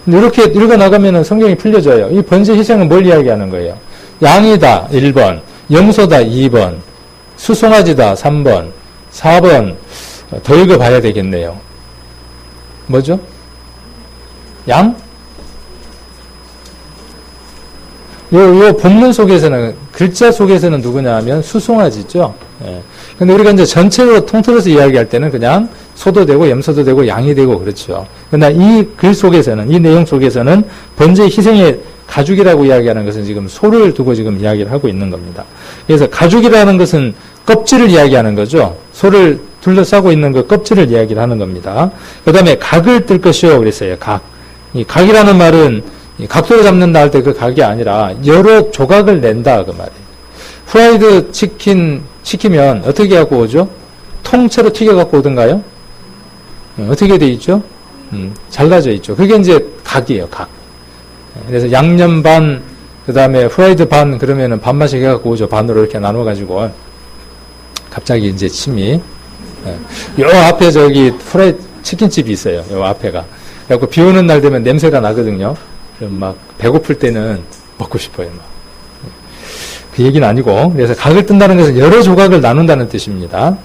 이렇게 읽어나가면 성경이 풀려져요. 이 번제 희생은 뭘 이야기하는 거예요? 양이다, 1번. 염소다, 2번. 수송아지다, 3번. 4번. 더 읽어봐야 되겠네요. 뭐죠? 양? 요 본문 속에서는, 글자 속에서는 누구냐 하면 수송아지죠. 예. 근데 우리가 이제 전체로 통틀어서 이야기할 때는 그냥 소도 되고 염소도 되고 양이 되고 그렇죠. 그러나 이 글 속에서는, 이 내용 속에서는 번제 희생의 가죽이라고 이야기하는 것은 지금 소를 두고 지금 이야기를 하고 있는 겁니다. 그래서 가죽이라는 것은 껍질을 이야기하는 거죠. 소를 둘러싸고 있는 그 껍질을 이야기를 하는 겁니다. 그 다음에 각을 뜰 것이요 그랬어요. 각. 이 각이라는 말은 각도를 잡는다 할 때 그 각이 아니라 여러 조각을 낸다 그 말이에요. 후라이드 치킨 시키면 어떻게 갖고 오죠? 통째로 튀겨 갖고 오던가요? 어떻게 돼 있죠? 잘라져 있죠. 그게 이제 각이에요, 각. 그래서 양념 반, 그 다음에 후라이드 반, 그러면은 반반씩 해갖고 오죠. 반으로 이렇게 나눠가지고. 갑자기 이제 침이. 요 앞에 저기 후라이드 치킨집이 있어요. 요 앞에가. 그래갖고 비 오는 날 되면 냄새가 나거든요. 그럼 막 배고플 때는 먹고 싶어요, 막. 그 얘기는 아니고, 그래서 각을 뜬다는 것은 여러 조각을 나눈다는 뜻입니다.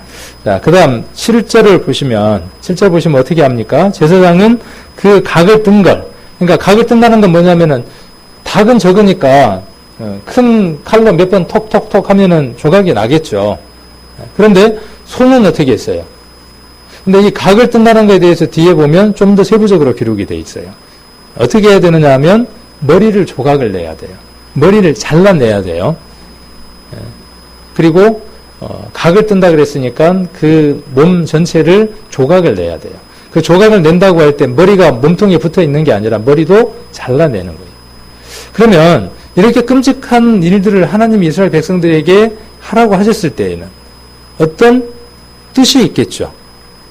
자, 그 다음, 7절을 보시면, 7절 보시면 어떻게 합니까? 제사장은 그 각을 뜬 걸, 그러니까 각을 뜬다는 건 뭐냐면은, 닭은 적으니까, 큰 칼로 몇 번 톡톡톡 하면은 조각이 나겠죠. 그런데, 소는 어떻게 했어요? 근데 이 각을 뜬다는 것에 대해서 뒤에 보면 좀 더 세부적으로 기록이 되어 있어요. 어떻게 해야 되느냐 하면, 머리를 조각을 내야 돼요. 머리를 잘라내야 돼요. 그리고 각을 뜬다 그랬으니까 그 몸 전체를 조각을 내야 돼요. 그 조각을 낸다고 할 때 머리가 몸통에 붙어 있는 게 아니라 머리도 잘라내는 거예요. 그러면 이렇게 끔찍한 일들을 하나님이 이스라엘 백성들에게 하라고 하셨을 때에는 어떤 뜻이 있겠죠.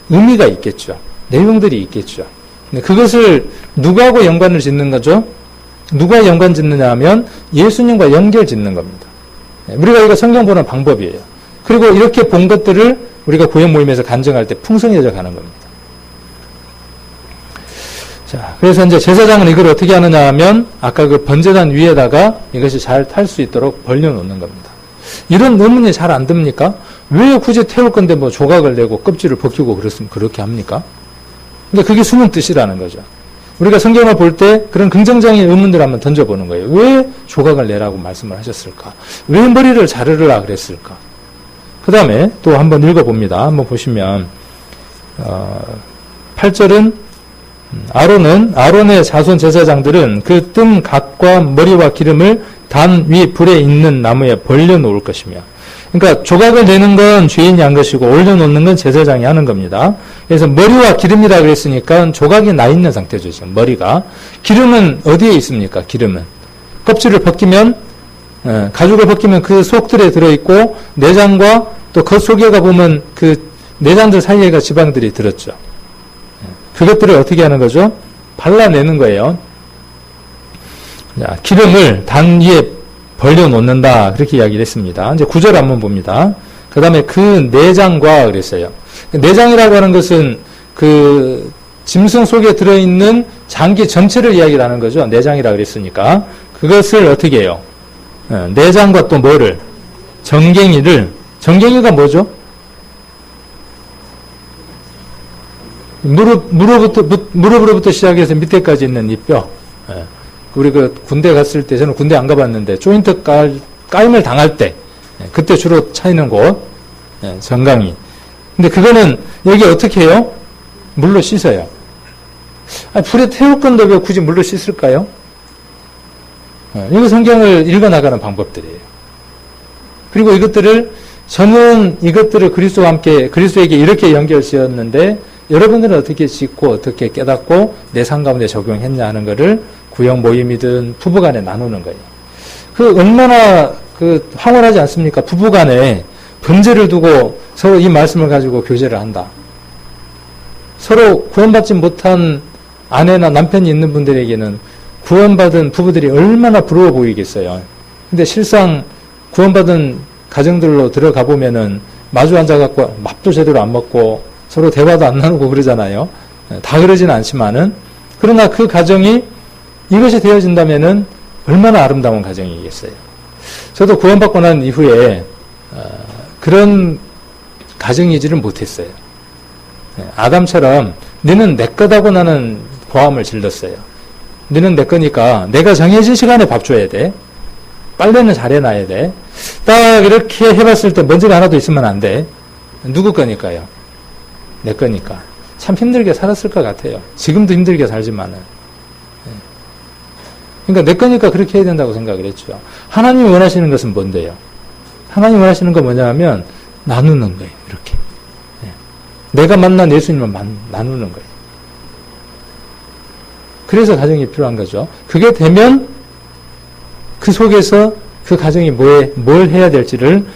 의미가 있겠죠. 내용들이 있겠죠. 그것을 누구하고 연관을 짓는 거죠? 누가 연관 짓느냐 하면 예수님과 연결 짓는 겁니다. 우리가 이거 성경 보는 방법이에요. 그리고 이렇게 본 것들을 우리가 구역 모임에서 간증할 때 풍성해져 가는 겁니다. 자, 그래서 이제 제사장은 이걸 어떻게 하느냐 하면 아까 그 번제단 위에다가 이것이 잘 탈 수 있도록 벌려놓는 겁니다. 이런 의문이 잘 안 듭니까? 왜 굳이 태울 건데 뭐 조각을 내고 껍질을 벗기고 그랬으면 그렇게 합니까? 근데 그게 숨은 뜻이라는 거죠. 우리가 성경을 볼 때 그런 긍정적인 의문들을 한번 던져보는 거예요. 왜 조각을 내라고 말씀을 하셨을까? 왜 머리를 자르라 그랬을까? 그 다음에 또 한번 읽어봅니다. 한번 보시면 8절은 아론의 자손 제사장들은 그 뜬 각과 머리와 기름을 단 위 불에 있는 나무에 벌려놓을 것이며, 그러니까 조각을 내는 건 죄인이 한 것이고 올려놓는 건 제사장이 하는 겁니다. 그래서 머리와 기름이라 그랬으니까 조각이 나 있는 상태죠. 지금 머리가. 기름은 어디에 있습니까? 기름은 껍질을 벗기면, 가죽을 벗기면 그 속들에 들어있고 내장과 또 그 속에가 보면 그 내장들 사이에가 지방들이 들었죠. 그것들을 어떻게 하는 거죠? 발라내는 거예요. 자, 기름을 단 위에 벌려놓는다. 그렇게 이야기를 했습니다. 이제 9절 한번 봅니다. 그 다음에 그 내장과 그랬어요. 내장이라고 하는 것은 그 짐승 속에 들어있는 장기 전체를 이야기를 하는 거죠. 내장이라고 그랬으니까. 그것을 어떻게 해요? 내장과 또 뭐를? 정갱이가 뭐죠? 무릎으로부터 시작해서 밑에까지 있는 이 뼈. 우리 그 군대 갔을 때, 저는 군대 안 가봤는데, 조인트 까임을 당할 때, 그때 주로 차이는 곳, 정강이. 근데 그거는 여기 어떻게 해요? 물로 씻어요. 불에 태울 건데 왜 굳이 물로 씻을까요? 이거 성경을 읽어나가는 방법들이에요. 그리고 저는 이것들을 그리스도와 함께, 그리스도에게 이렇게 연결 지었는데, 여러분들은 어떻게 짓고, 어떻게 깨닫고, 내 삶 가운데 적용했냐 하는 거를 구역 모임이든 부부간에 나누는 거예요. 얼마나 황홀하지 않습니까? 부부간에 번제를 두고 서로 이 말씀을 가지고 교제를 한다. 서로 구원받지 못한 아내나 남편이 있는 분들에게는 구원받은 부부들이 얼마나 부러워 보이겠어요. 근데 실상 구원받은 가정들로 들어가 보면은 마주 앉아갖고 밥도 제대로 안 먹고 서로 대화도 안 나누고 그러잖아요. 다 그러지는 않지만은, 그러나 그 가정이 이것이 되어진다면은 얼마나 아름다운 가정이겠어요. 저도 구원받고 난 이후에 그런 가정이지를 못했어요. 아담처럼 너는 내 거다고 나는 고함을 질렀어요. 너는 내 거니까 내가 정해진 시간에 밥 줘야 돼. 빨래는 잘 해놔야 돼. 딱 이렇게 해봤을 때 먼지가 하나도 있으면 안 돼. 누구 거니까요? 내 거니까. 참 힘들게 살았을 것 같아요. 지금도 힘들게 살지만은. 그러니까 내 거니까 그렇게 해야 된다고 생각을 했죠. 하나님이 원하시는 것은 뭔데요? 하나님이 원하시는 건 뭐냐 하면 나누는 거예요. 이렇게. 내가 만난 예수님을 나누는 거예요. 그래서 가정이 필요한 거죠. 그게 되면 그 속에서 그 가정이 뭘 해야 될지를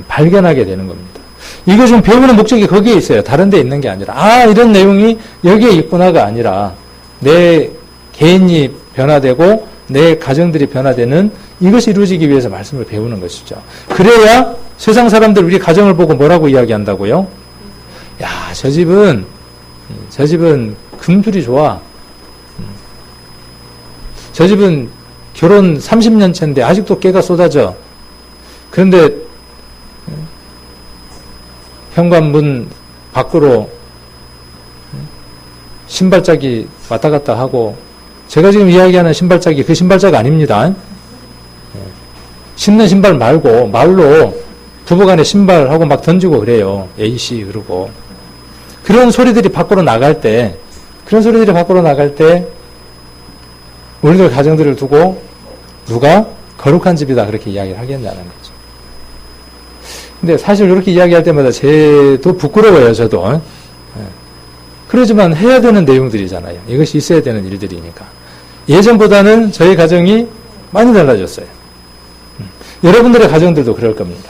발견하게 되는 겁니다. 이거 지금 배우는 목적이 거기에 있어요. 다른 데 있는 게 아니라 이런 내용이 여기에 있구나가 아니라 내 개인이 변화되고 내 가정들이 변화되는 이것이 이루어지기 위해서 말씀을 배우는 것이죠. 그래야 세상 사람들 우리 가정을 보고 뭐라고 이야기한다고요? 야, 저 집은 금술이 좋아. 저 집은 결혼 30년 차인데 아직도 깨가 쏟아져. 그런데 현관문 밖으로 신발짝이 왔다 갔다 하고, 제가 지금 이야기하는 신발짝이 그 신발짝 아닙니다. 신는 신발 말고 말로 부부간에 신발하고 막 던지고 그래요. A씨 그러고. 그런 소리들이 밖으로 나갈 때 우리들 가정들을 두고 누가 거룩한 집이다 그렇게 이야기를 하겠냐는 거죠. 근데 사실 그렇게 이야기할 때마다 쟤도 부끄러워요, 저도. 그러지만 해야 되는 내용들이잖아요. 이것이 있어야 되는 일들이니까. 예전보다는 저희 가정이 많이 달라졌어요. 여러분들의 가정들도 그럴 겁니다.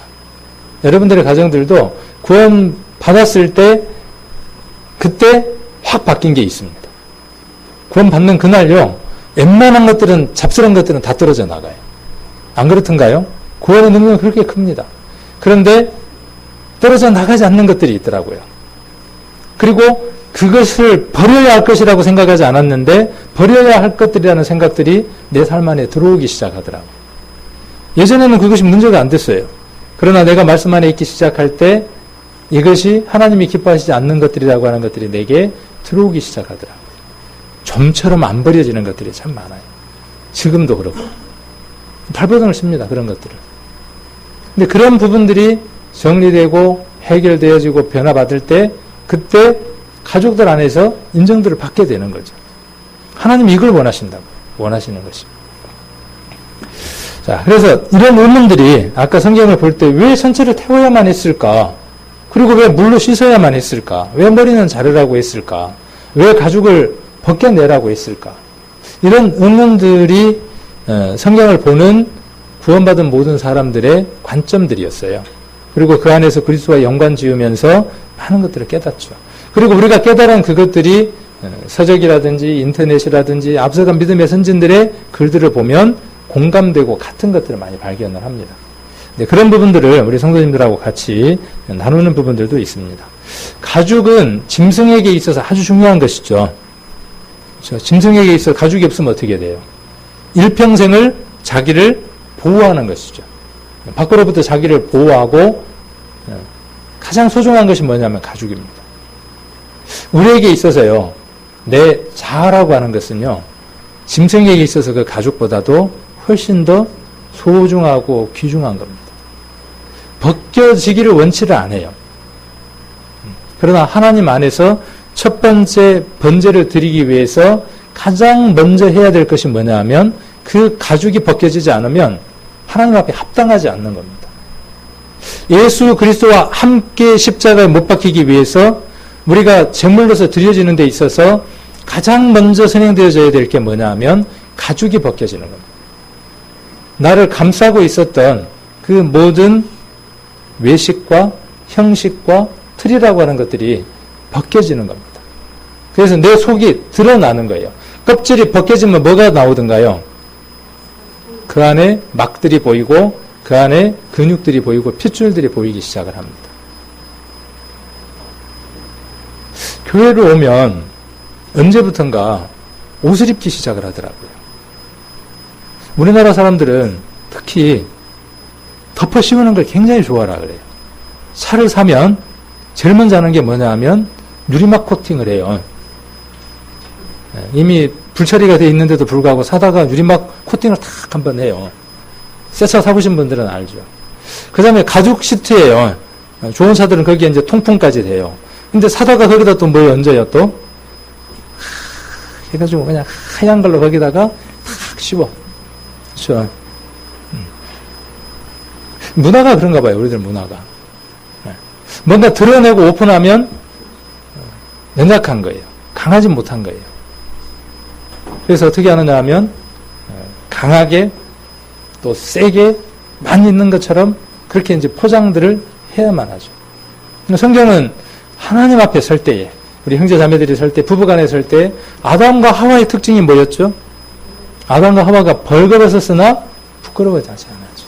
여러분들의 가정들도 구원 받았을 때 그때 확 바뀐 게 있습니다. 구원 받는 그날요, 웬만한 것들은, 잡스러운 것들은 다 떨어져 나가요. 안 그렇던가요? 구원의 능력은 그렇게 큽니다. 그런데 떨어져 나가지 않는 것들이 있더라고요. 그리고 그것을 버려야 할 것이라고 생각하지 않았는데 버려야 할 것들이라는 생각들이 내 삶 안에 들어오기 시작하더라고요. 예전에는 그것이 문제가 안 됐어요. 그러나 내가 말씀 안에 있기 시작할 때 이것이 하나님이 기뻐하시지 않는 것들이라고 하는 것들이 내게 들어오기 시작하더라고요. 좀처럼 안 버려지는 것들이 참 많아요. 지금도 그렇고. 발버둥을 칩니다. 그런 것들을. 근데 그런 부분들이 정리되고 해결되어지고 변화받을 때 그때 가족들 안에서 인정들을 받게 되는 거죠. 하나님이 이걸 원하신다고. 원하시는 것입니다. 자, 그래서 이런 의문들이 아까 성경을 볼 때 왜 선체를 태워야만 했을까? 그리고 왜 물로 씻어야만 했을까? 왜 머리는 자르라고 했을까? 왜 가죽을 벗겨내라고 했을까? 이런 의문들이 성경을 보는 구원받은 모든 사람들의 관점들이었어요. 그리고 그 안에서 그리스도와 연관 지으면서 많은 것들을 깨닫죠. 그리고 우리가 깨달은 그것들이 서적이라든지 인터넷이라든지 앞서간 믿음의 선진들의 글들을 보면 공감되고 같은 것들을 많이 발견을 합니다. 네, 그런 부분들을 우리 성도님들하고 같이 나누는 부분들도 있습니다. 가죽은 짐승에게 있어서 아주 중요한 것이죠. 그렇죠? 짐승에게 있어서 가죽이 없으면 어떻게 돼요? 일평생을 자기를 보호하는 것이죠. 밖으로부터 자기를 보호하고 가장 소중한 것이 뭐냐면 가죽입니다. 우리에게 있어서요, 내 자아라고 하는 것은요, 짐승에게 있어서 그 가죽보다도 훨씬 더 소중하고 귀중한 겁니다. 벗겨지기를 원치를 안 해요. 그러나 하나님 안에서 첫 번째 번제를 드리기 위해서 가장 먼저 해야 될 것이 뭐냐 하면 그 가죽이 벗겨지지 않으면 하나님 앞에 합당하지 않는 겁니다. 예수 그리스도와 함께 십자가에 못 박히기 위해서 우리가 제물로서 드려지는 데 있어서 가장 먼저 선행되어져야 될 게 뭐냐 하면 가죽이 벗겨지는 겁니다. 나를 감싸고 있었던 그 모든 외식과 형식과 틀이라고 하는 것들이 벗겨지는 겁니다. 그래서 내 속이 드러나는 거예요. 껍질이 벗겨지면 뭐가 나오던가요? 그 안에 막들이 보이고 그 안에 근육들이 보이고 핏줄들이 보이기 시작을 합니다. 교회로 오면 언제부턴가 옷을 입기 시작을 하더라고요. 우리나라 사람들은 특히 덮어 씌우는 걸 굉장히 좋아하라 그래요. 차를 사면 제일 먼저 하는 게 뭐냐 하면 유리막 코팅을 해요. 이미 불처리가 되어 있는데도 불구하고 사다가 유리막 코팅을 탁 한번 해요. 새 차 사보신 분들은 알죠. 그 다음에 가죽 시트예요. 좋은 차들은 거기에 이제 통풍까지 돼요. 근데 사다가 거기다 또 뭘 얹어요, 또? 해가지고 그냥 하얀 걸로 거기다가 탁 씌워. 그렇죠. 문화가 그런가 봐요, 우리들 문화가. 뭔가 드러내고 오픈하면 연약한 거예요. 강하지 못한 거예요. 그래서 어떻게 하느냐 하면 강하게 또 세게 많이 있는 것처럼 그렇게 이제 포장들을 해야만 하죠. 성경은 하나님 앞에 설 때에, 우리 형제 자매들이 설 때, 부부간에 설 때, 아담과 하와의 특징이 뭐였죠? 아담과 하와가 벌거벗었으나 부끄러워하지 않았죠.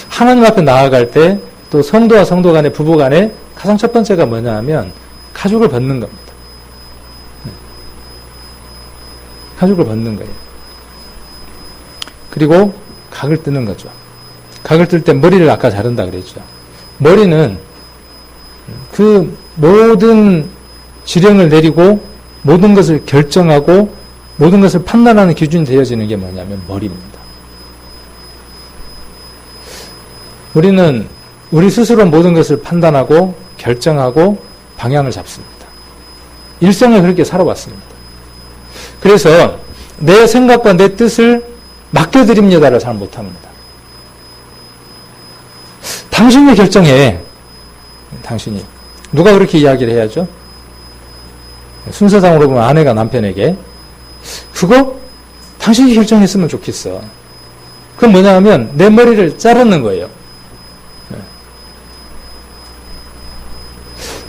하나님 앞에 나아갈 때, 또 성도와 성도 간에, 부부 간에 가장 첫 번째가 뭐냐 하면, 가죽을 벗는 겁니다. 가죽을 벗는 거예요. 그리고 각을 뜨는 거죠. 각을 뜰 때 머리를 아까 자른다 그랬죠. 머리는 그 모든 지령을 내리고 모든 것을 결정하고 모든 것을 판단하는 기준이 되어지는 게 뭐냐면 머리입니다. 우리는 우리 스스로 모든 것을 판단하고 결정하고 방향을 잡습니다. 일생을 그렇게 살아왔습니다. 그래서 내 생각과 내 뜻을 맡겨드립니다를 잘 못합니다. 당신이 결정해. 당신이. 누가 그렇게 이야기를 해야죠? 순서상으로 보면 아내가 남편에게 그거 당신이 결정했으면 좋겠어. 그건 뭐냐 하면 내 머리를 자르는 거예요.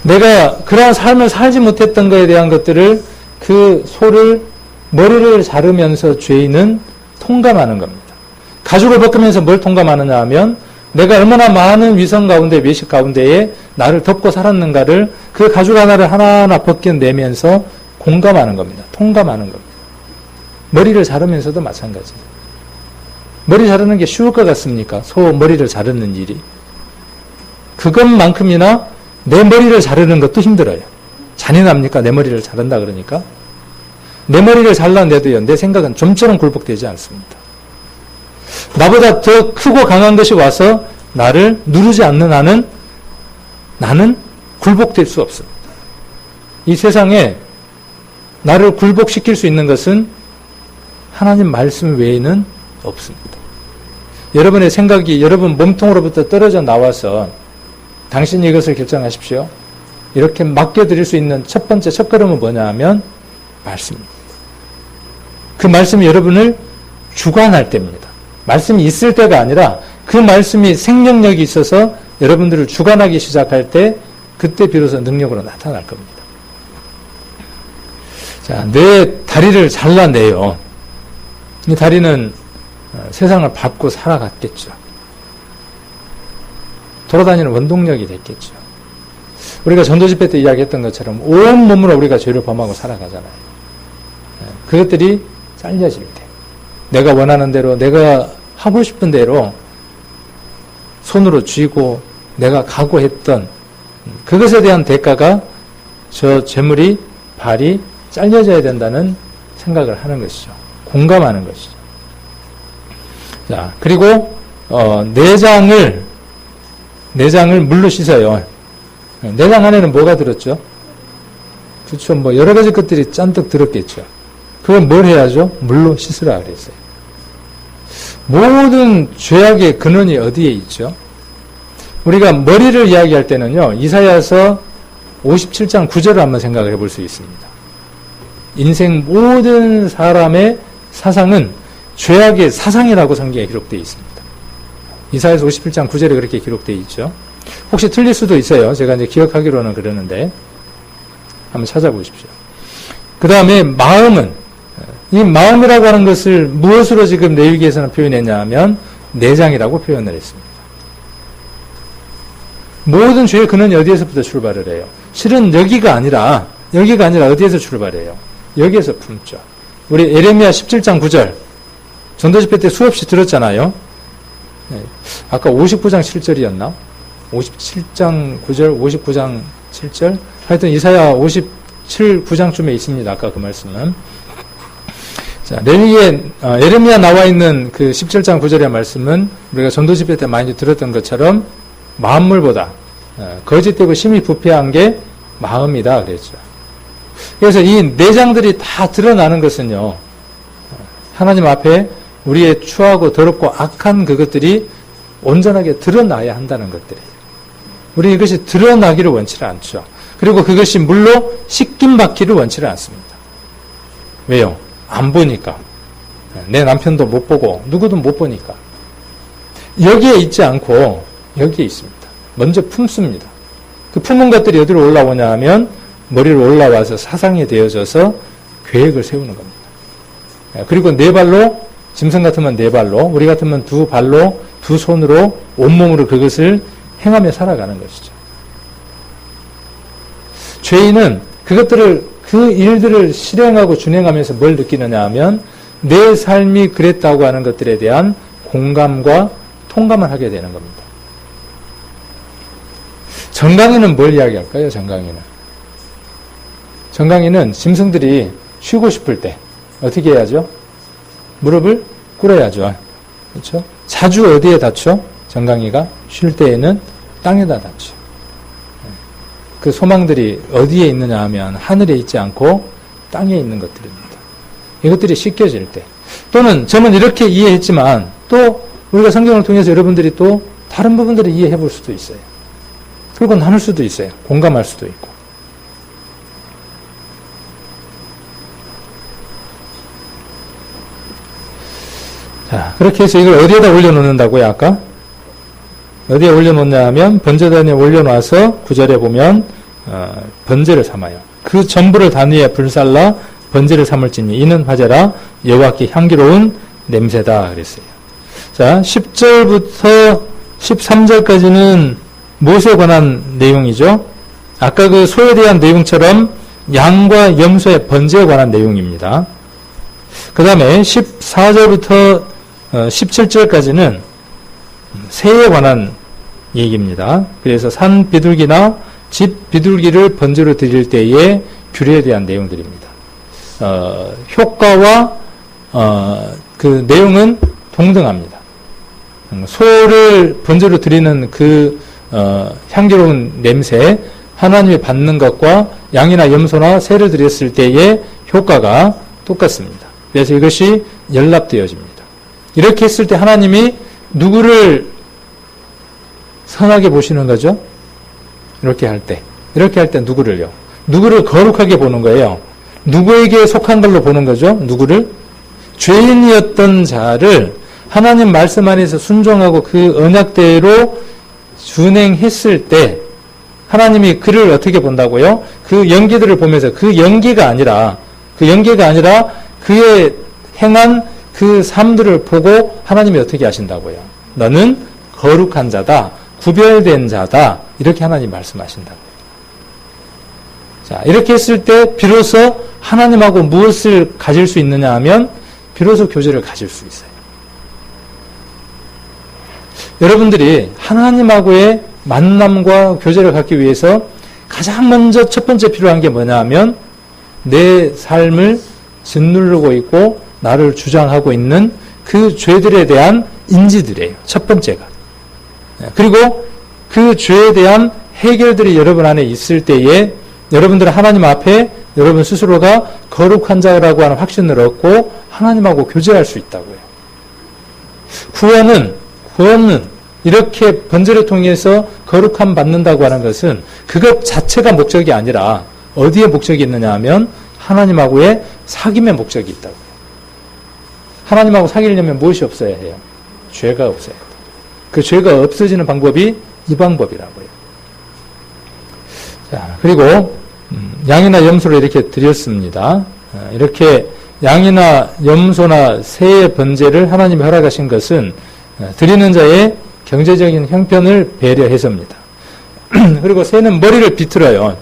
내가 그러한 삶을 살지 못했던 것에 대한 것들을 그 소를 머리를 자르면서 죄인은 통감하는 겁니다. 가죽을 벗으면서 뭘 통감하느냐 하면 내가 얼마나 많은 위선 가운데 외식 가운데에 나를 덮고 살았는가를 그 가죽 하나를 하나하나 벗겨내면서 공감하는 겁니다. 통감하는 겁니다. 머리를 자르면서도 마찬가지예요. 머리 자르는 게 쉬울 것 같습니까? 소 머리를 자르는 일이. 그것만큼이나 내 머리를 자르는 것도 힘들어요. 잔인합니까? 내 머리를 자른다 그러니까. 내 머리를 잘라내도요, 내 생각은 좀처럼 굴복되지 않습니다. 나보다 더 크고 강한 것이 와서 나를 누르지 않는 한은 나는 굴복될 수 없습니다. 이 세상에 나를 굴복시킬 수 있는 것은 하나님 말씀 외에는 없습니다. 여러분의 생각이 여러분 몸통으로부터 떨어져 나와서 당신이 이것을 결정하십시오. 이렇게 맡겨드릴 수 있는 첫 번째 첫걸음은 뭐냐 하면 말씀입니다. 그 말씀이 여러분을 주관할 때입니다. 말씀이 있을 때가 아니라 그 말씀이 생명력이 있어서 여러분들을 주관하기 시작할 때 그때 비로소 능력으로 나타날 겁니다. 자, 내 다리를 잘라내요. 이 다리는 세상을 밟고 살아갔겠죠. 돌아다니는 원동력이 됐겠죠. 우리가 전도집회 때 이야기했던 것처럼 온 몸으로 우리가 죄를 범하고 살아가잖아요. 그것들이 잘려질 때 내가 원하는 대로 내가 하고 싶은 대로 손으로 쥐고 내가 각오했던 그것에 대한 대가가 저 재물이 발이 잘려져야 된다는 생각을 하는 것이죠. 공감하는 것이죠. 자, 그리고 내장을 물로 씻어요. 내장 안에는 뭐가 들었죠? 그렇죠. 뭐 여러 가지 것들이 잔뜩 들었겠죠. 그건 뭘 해야죠? 물로 씻으라 그랬어요. 모든 죄악의 근원이 어디에 있죠? 우리가 머리를 이야기할 때는요, 이사야서 57장 9절을 한번 생각을 해볼 수 있습니다. 인생 모든 사람의 사상은 죄악의 사상이라고 성경에 기록되어 있습니다. 이사야서 57장 9절에 그렇게 기록되어 있죠. 혹시 틀릴 수도 있어요. 제가 이제 기억하기로는 그러는데 한번 찾아보십시오. 그 다음에 마음은, 이 마음이라고 하는 것을 무엇으로 지금 레위기에서는 표현했냐 하면 내장이라고 표현을 했습니다. 모든 죄의 근원이 어디에서부터 출발을 해요? 실은 여기가 아니라 어디에서 출발해요? 여기에서 품죠. 우리 에레미야 17장 9절 전도집회 때 수없이 들었잖아요. 네. 아까 59장 7절이었나? 57장 9절, 59장 7절? 하여튼 이사야 57, 9장쯤에 있습니다. 아까 그 말씀은. 자, 에레미야 나와 있는 그 17장 9절의 말씀은 우리가 전도집회 때 많이 들었던 것처럼 만물보다 거짓되고 심히 부패한 게 마음이다 그랬죠. 그래서 이 내장들이 다 드러나는 것은요, 하나님 앞에 우리의 추하고 더럽고 악한 그것들이 온전하게 드러나야 한다는 것들이에요. 우리 이것이 드러나기를 원치를 않죠. 그리고 그것이 물로 씻김 받기를 원치를 않습니다. 왜요? 안 보니까. 내 남편도 못 보고 누구도 못 보니까. 여기에 있지 않고 여기에 있습니다. 먼저 품습니다. 그 품은 것들이 어디로 올라오냐 하면 머리로 올라와서 사상이 되어져서 계획을 세우는 겁니다. 그리고 네 발로, 짐승 같으면 네 발로, 우리 같으면 두 발로, 두 손으로, 온몸으로 그것을 행하며 살아가는 것이죠. 죄인은 그 일들을 실행하고 준행하면서 뭘 느끼느냐 하면 내 삶이 그랬다고 하는 것들에 대한 공감과 통감을 하게 되는 겁니다. 정강이는 뭘 이야기할까요? 정강이는 짐승들이 쉬고 싶을 때 어떻게 해야죠? 무릎을 꿇어야죠. 그렇죠? 자주 어디에 닿죠? 정강이가 쉴 때에는 땅에다 닿죠. 그 소망들이 어디에 있느냐 하면 하늘에 있지 않고 땅에 있는 것들입니다. 이것들이 씻겨질 때, 또는 저는 이렇게 이해했지만 또 우리가 성경을 통해서 여러분들이 또 다른 부분들을 이해해 볼 수도 있어요. 그리고 나눌 수도 있어요. 공감할 수도 있고. 자, 그렇게 해서 이걸 어디에다 올려놓는다고요, 아까? 어디에 올려놓냐 하면, 번제단에 올려놔서 9절에 보면, 번제를 삼아요. 그 전부를 단 위에 불살라 번제를 삼을지니, 이는 화제라 여호와께 향기로운 냄새다. 그랬어요. 자, 10절부터 13절까지는 무엇에 관한 내용이죠? 아까 그 소에 대한 내용처럼 양과 염소의 번제에 관한 내용입니다. 그 다음에 14절부터 17절까지는 새에 관한 얘기입니다. 그래서 산 비둘기나 집 비둘기를 번제로 드릴 때의 규례에 대한 내용들입니다. 효과와 그 내용은 동등합니다. 소를 번제로 드리는 그 향기로운 냄새, 하나님이 받는 것과 양이나 염소나 새를 드렸을 때의 효과가 똑같습니다. 그래서 이것이 연합되어집니다. 이렇게 했을 때 하나님이 누구를 선하게 보시는 거죠? 이렇게 할 때 누구를요? 누구를 거룩하게 보는 거예요. 누구에게 속한 걸로 보는 거죠? 누구를? 죄인이었던 자를 하나님 말씀 안에서 순종하고 그 언약대로 준행했을 때 하나님이 그를 어떻게 본다고요? 그 연기들을 보면서 그 연기가 아니라 그의 행한 그 삶들을 보고 하나님이 어떻게 하신다고요? 너는 거룩한 자다, 구별된 자다, 이렇게 하나님 말씀하신다고요. 자, 이렇게 했을 때 비로소 하나님하고 무엇을 가질 수 있느냐 하면 비로소 교제를 가질 수 있어요. 여러분들이 하나님하고의 만남과 교제를 갖기 위해서 가장 먼저 첫 번째 필요한 게 뭐냐 하면 내 삶을 짓누르고 있고 나를 주장하고 있는 그 죄들에 대한 인지들이에요. 첫 번째가. 그리고 그 죄에 대한 해결들이 여러분 안에 있을 때에 여러분들은 하나님 앞에 여러분 스스로가 거룩한 자라고 하는 확신을 얻고 하나님하고 교제할 수 있다고요. 구원은 이렇게 번제를 통해서 거룩함 받는다고 하는 것은 그것 자체가 목적이 아니라 어디에 목적이 있느냐 하면 하나님하고의 사귐의 목적이 있다고요. 하나님하고 사귀려면 무엇이 없어야 해요? 죄가 없어야 해요. 그 죄가 없어지는 방법이 이 방법이라고요. 자, 그리고 양이나 염소를 이렇게 드렸습니다. 이렇게 양이나 염소나 새의 번제를 하나님이 허락하신 것은 드리는 자의 경제적인 형편을 배려해서입니다. 그리고 새는 머리를 비틀어요.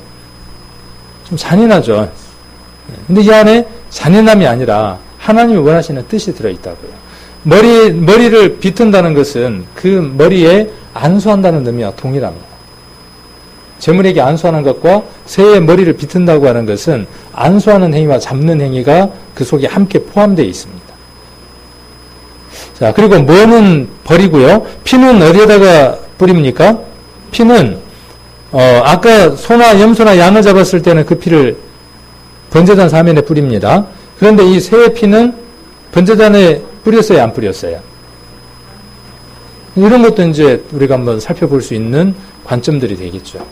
좀 잔인하죠. 근데 이 안에 잔인함이 아니라 하나님이 원하시는 뜻이 들어있다고요. 머리를 비튼다는 것은 그 머리에 안수한다는 의미와 동일합니다. 재물에게 안수하는 것과 새의 머리를 비튼다고 하는 것은 안수하는 행위와 잡는 행위가 그 속에 함께 포함되어 있습니다. 자, 그리고 뭐는 버리고요. 피는 어디에다가 뿌립니까? 피는 아까 소나 염소나 양을 잡았을 때는 그 피를 번제단 사면에 뿌립니다. 그런데 이 새의 피는 번제단에 뿌렸어요, 안 뿌렸어요? 이런 것도 이제 우리가 한번 살펴볼 수 있는 관점들이 되겠죠.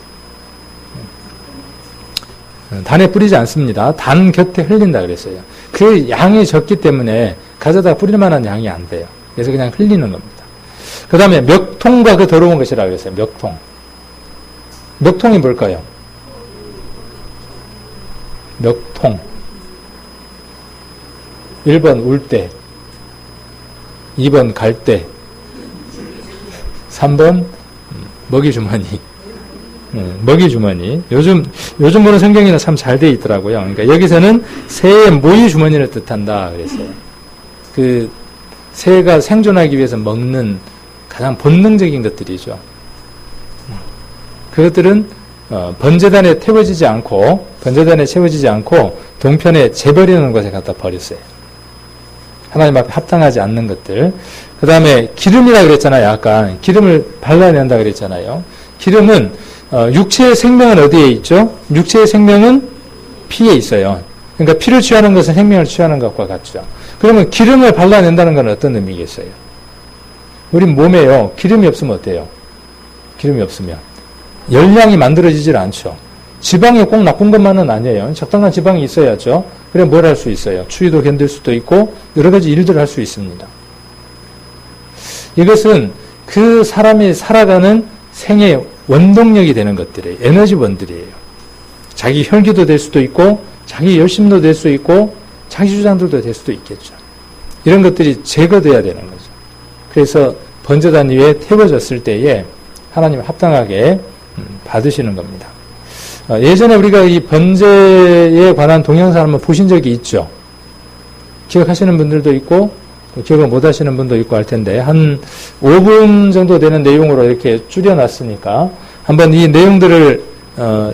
단에 뿌리지 않습니다. 단 곁에 흘린다 그랬어요. 그 양이 적기 때문에 가져다 뿌릴 만한 양이 안 돼요. 그래서 그냥 흘리는 겁니다. 그 그 다음에 멱통과 그 더러운 것이라고 했어요. 멱통. 멱통이 뭘까요? 멱통. 1번 울 때, 2번 갈 때, 3번 먹이주머니. 먹이주머니. 요즘 보는 성경에는 참 잘 돼 있더라고요. 그러니까 여기서는 새의 모이주머니를 뜻한다 그랬어요. 그 새가 생존하기 위해서 먹는 가장 본능적인 것들이죠. 그것들은 번제단에 채워지지 않고 동편에 재버리는 곳에 갖다 버렸어요. 하나님 앞에 합당하지 않는 것들. 그 다음에 기름이라 그랬잖아요. 아까 기름을 발라낸다 그랬잖아요. 기름은 육체의 생명은 어디에 있죠? 육체의 생명은 피에 있어요. 그러니까 피를 취하는 것은 생명을 취하는 것과 같죠. 그러면 기름을 발라낸다는 건 어떤 의미겠어요? 우리 몸에요. 기름이 없으면 어때요? 기름이 없으면 열량이 만들어지질 않죠. 지방이 꼭 나쁜 것만은 아니에요. 적당한 지방이 있어야죠. 그래 뭘 할 수 있어요? 추위도 견딜 수도 있고 여러 가지 일들을 할 수 있습니다. 이것은 그 사람이 살아가는 생의 원동력이 되는 것들이에요. 에너지원들이에요. 자기 혈기도 될 수도 있고 자기 열심도 될 수 있고 자기 주장들도 될 수도 있겠죠. 이런 것들이 제거돼야 되는 거죠. 그래서 번제단 위에 태워졌을 때에 하나님 합당하게 받으시는 겁니다. 예전에 우리가 이 번제에 관한 동영상 한번 보신 적이 있죠. 기억하시는 분들도 있고 기억을 못 하시는 분도 있고 할 텐데 한 5분 정도 되는 내용으로 이렇게 줄여놨으니까 한번 이 내용들을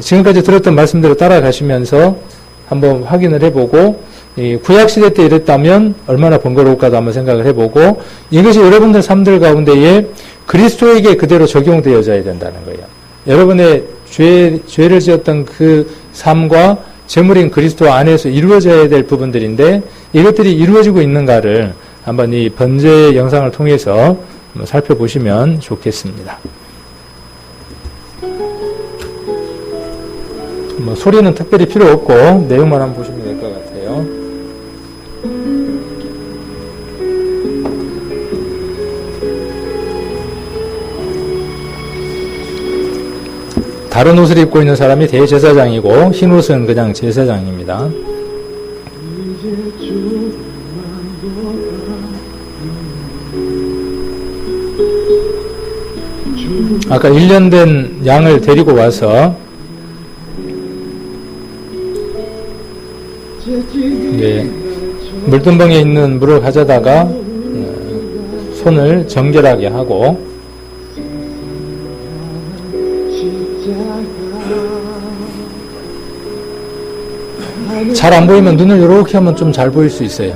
지금까지 들었던 말씀대로 따라가시면서 한번 확인을 해보고 이 구약시대 때 이랬다면 얼마나 번거로울까도 한번 생각을 해보고 이것이 여러분들 삶들 가운데에 그리스도에게 그대로 적용되어져야 된다는 거예요. 여러분의 죄를 지었던 그 삶과 제물인 그리스도 안에서 이루어져야 될 부분들인데 이것들이 이루어지고 있는가를 한번 이 번제 영상을 통해서 한번 살펴보시면 좋겠습니다. 뭐 소리는 특별히 필요 없고 내용만 한번 보시면 될 것 같아요. 다른 옷을 입고 있는 사람이 대제사장이고 흰 옷은 그냥 제사장입니다. 아까 1년 된 양을 데리고 와서 물두멍에 있는 물을 가져다가 손을 정결하게 하고 잘 안 보이면 눈을 이렇게 하면 좀 잘 보일 수 있어요.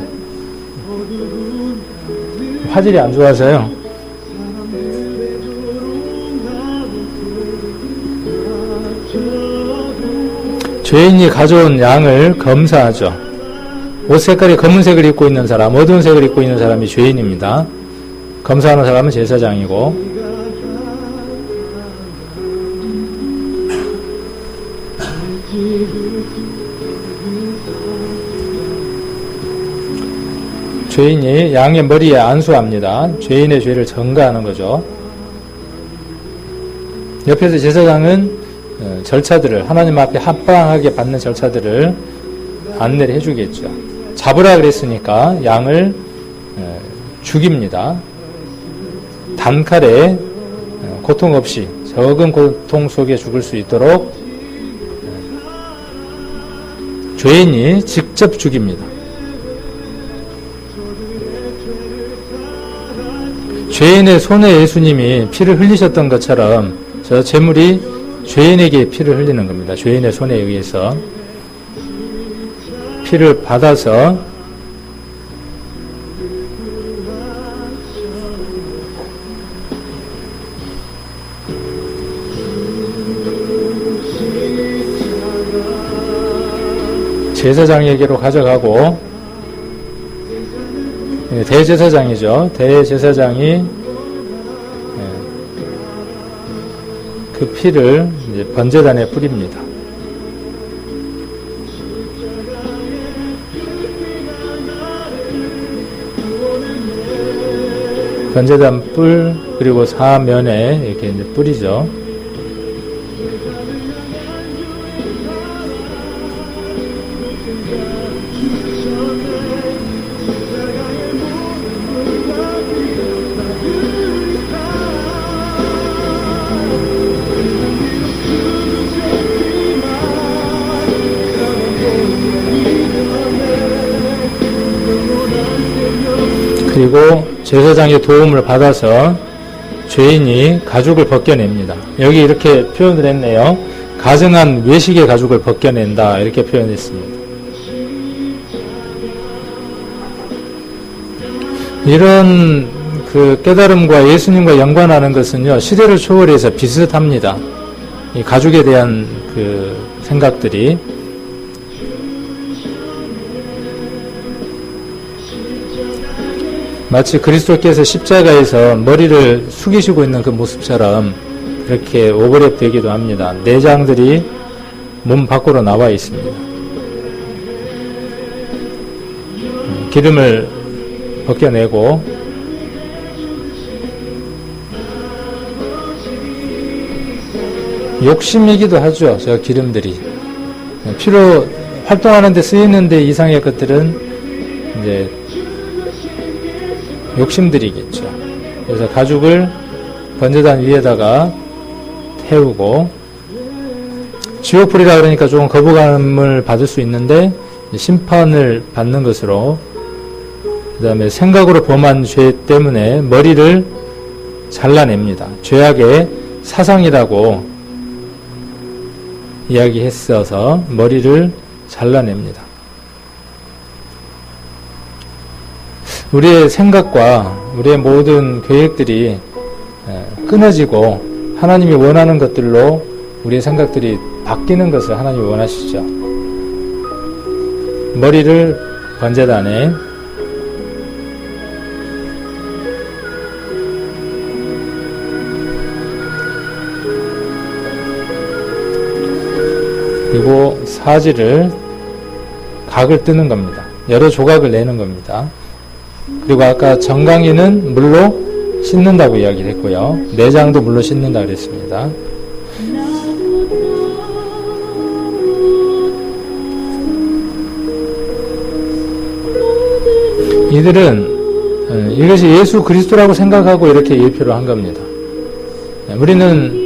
화질이 안 좋아서요. 죄인이 가져온 양을 검사하죠. 옷 색깔이 검은색을 입고 있는 사람, 어두운 색을 입고 있는 사람이 죄인입니다. 검사하는 사람은 제사장이고 죄인이 양의 머리에 안수합니다. 죄인의 죄를 전가하는 거죠. 옆에서 제사장은 절차들을 하나님 앞에 합당하게 받는 절차들을 안내를 해주겠죠. 잡으라 그랬으니까 양을 죽입니다. 단칼에 고통 없이 적은 고통 속에 죽을 수 있도록 죄인이 직접 죽입니다. 죄인의 손에 예수님이 피를 흘리셨던 것처럼 저 제물이 죄인에게 피를 흘리는 겁니다. 죄인의 손에 의해서 피를 받아서 제사장에게로 가져가고 대제사장이죠. 대제사장이 그 피를 이제 번제단에 뿌립니다. 번제단 뿔, 그리고 사면에 이렇게 이제 뿌리죠. 그리고 제사장의 도움을 받아서 죄인이 가죽을 벗겨냅니다. 여기 이렇게 표현을 했네요. 가증한 외식의 가죽을 벗겨낸다, 이렇게 표현했습니다. 이런 그 깨달음과 예수님과 연관하는 것은요, 시대를 초월해서 비슷합니다. 이 가죽에 대한 그 생각들이. 마치 그리스도께서 십자가에서 머리를 숙이시고 있는 그 모습처럼 그렇게 오버랩 되기도 합니다. 내장들이 몸 밖으로 나와 있습니다. 기름을 벗겨내고 욕심이기도 하죠. 저 기름들이 피로 활동하는 데 쓰이는데 이상의 것들은 이제 욕심들이겠죠. 그래서 가죽을 번제단 위에다가 태우고, 지옥불이라 그러니까 조금 거부감을 받을 수 있는데 심판을 받는 것으로, 그 다음에 생각으로 범한 죄 때문에 머리를 잘라냅니다. 죄악의 사상이라고 이야기했어서 머리를 잘라냅니다. 우리의 생각과 우리의 모든 계획들이 끊어지고 하나님이 원하는 것들로 우리의 생각들이 바뀌는 것을 하나님이 원하시죠. 머리를 번제단에 그리고 사지를 각을 뜨는 겁니다. 여러 조각을 내는 겁니다. 그리고 아까 정강이는 물로 씻는다고 이야기를 했고요. 내장도 물로 씻는다고 그랬습니다. 이들은 이것이 예수 그리스도라고 생각하고 이렇게 예표를 한 겁니다. 우리는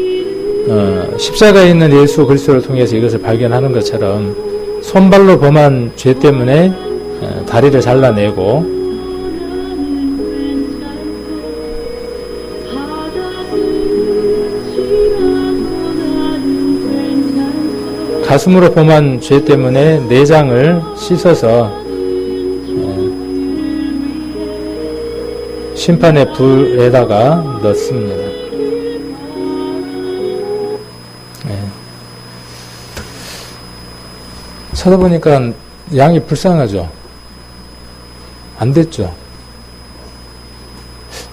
십자가에 있는 예수 그리스도를 통해서 이것을 발견하는 것처럼 손발로 범한 죄 때문에 다리를 잘라내고, 가슴으로 범한 죄 때문에 내장을 씻어서 심판의 불에다가 넣습니다. 쳐다보니까 양이 불쌍하죠. 안 됐죠.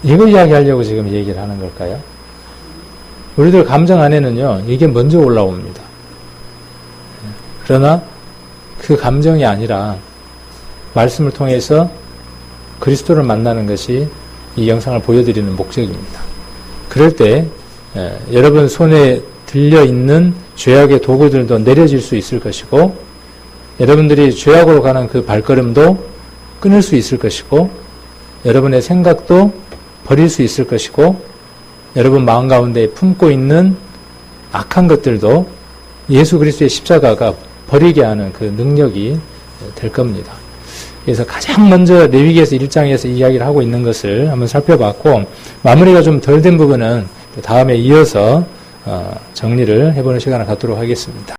이거 이야기하려고 지금 얘기를 하는 걸까요? 우리들 감정 안에는요, 이게 먼저 올라옵니다. 그러나 그 감정이 아니라 말씀을 통해서 그리스도를 만나는 것이 이 영상을 보여드리는 목적입니다. 그럴 때 여러분 손에 들려있는 죄악의 도구들도 내려질 수 있을 것이고, 여러분들이 죄악으로 가는 그 발걸음도 끊을 수 있을 것이고, 여러분의 생각도 버릴 수 있을 것이고, 여러분 마음 가운데 품고 있는 악한 것들도 예수 그리스도의 십자가가 버리게 하는 그 능력이 될 겁니다. 그래서 가장 먼저 레위기에서 1장에서 이야기를 하고 있는 것을 한번 살펴봤고, 마무리가 좀 덜 된 부분은 다음에 이어서 정리를 해보는 시간을 갖도록 하겠습니다.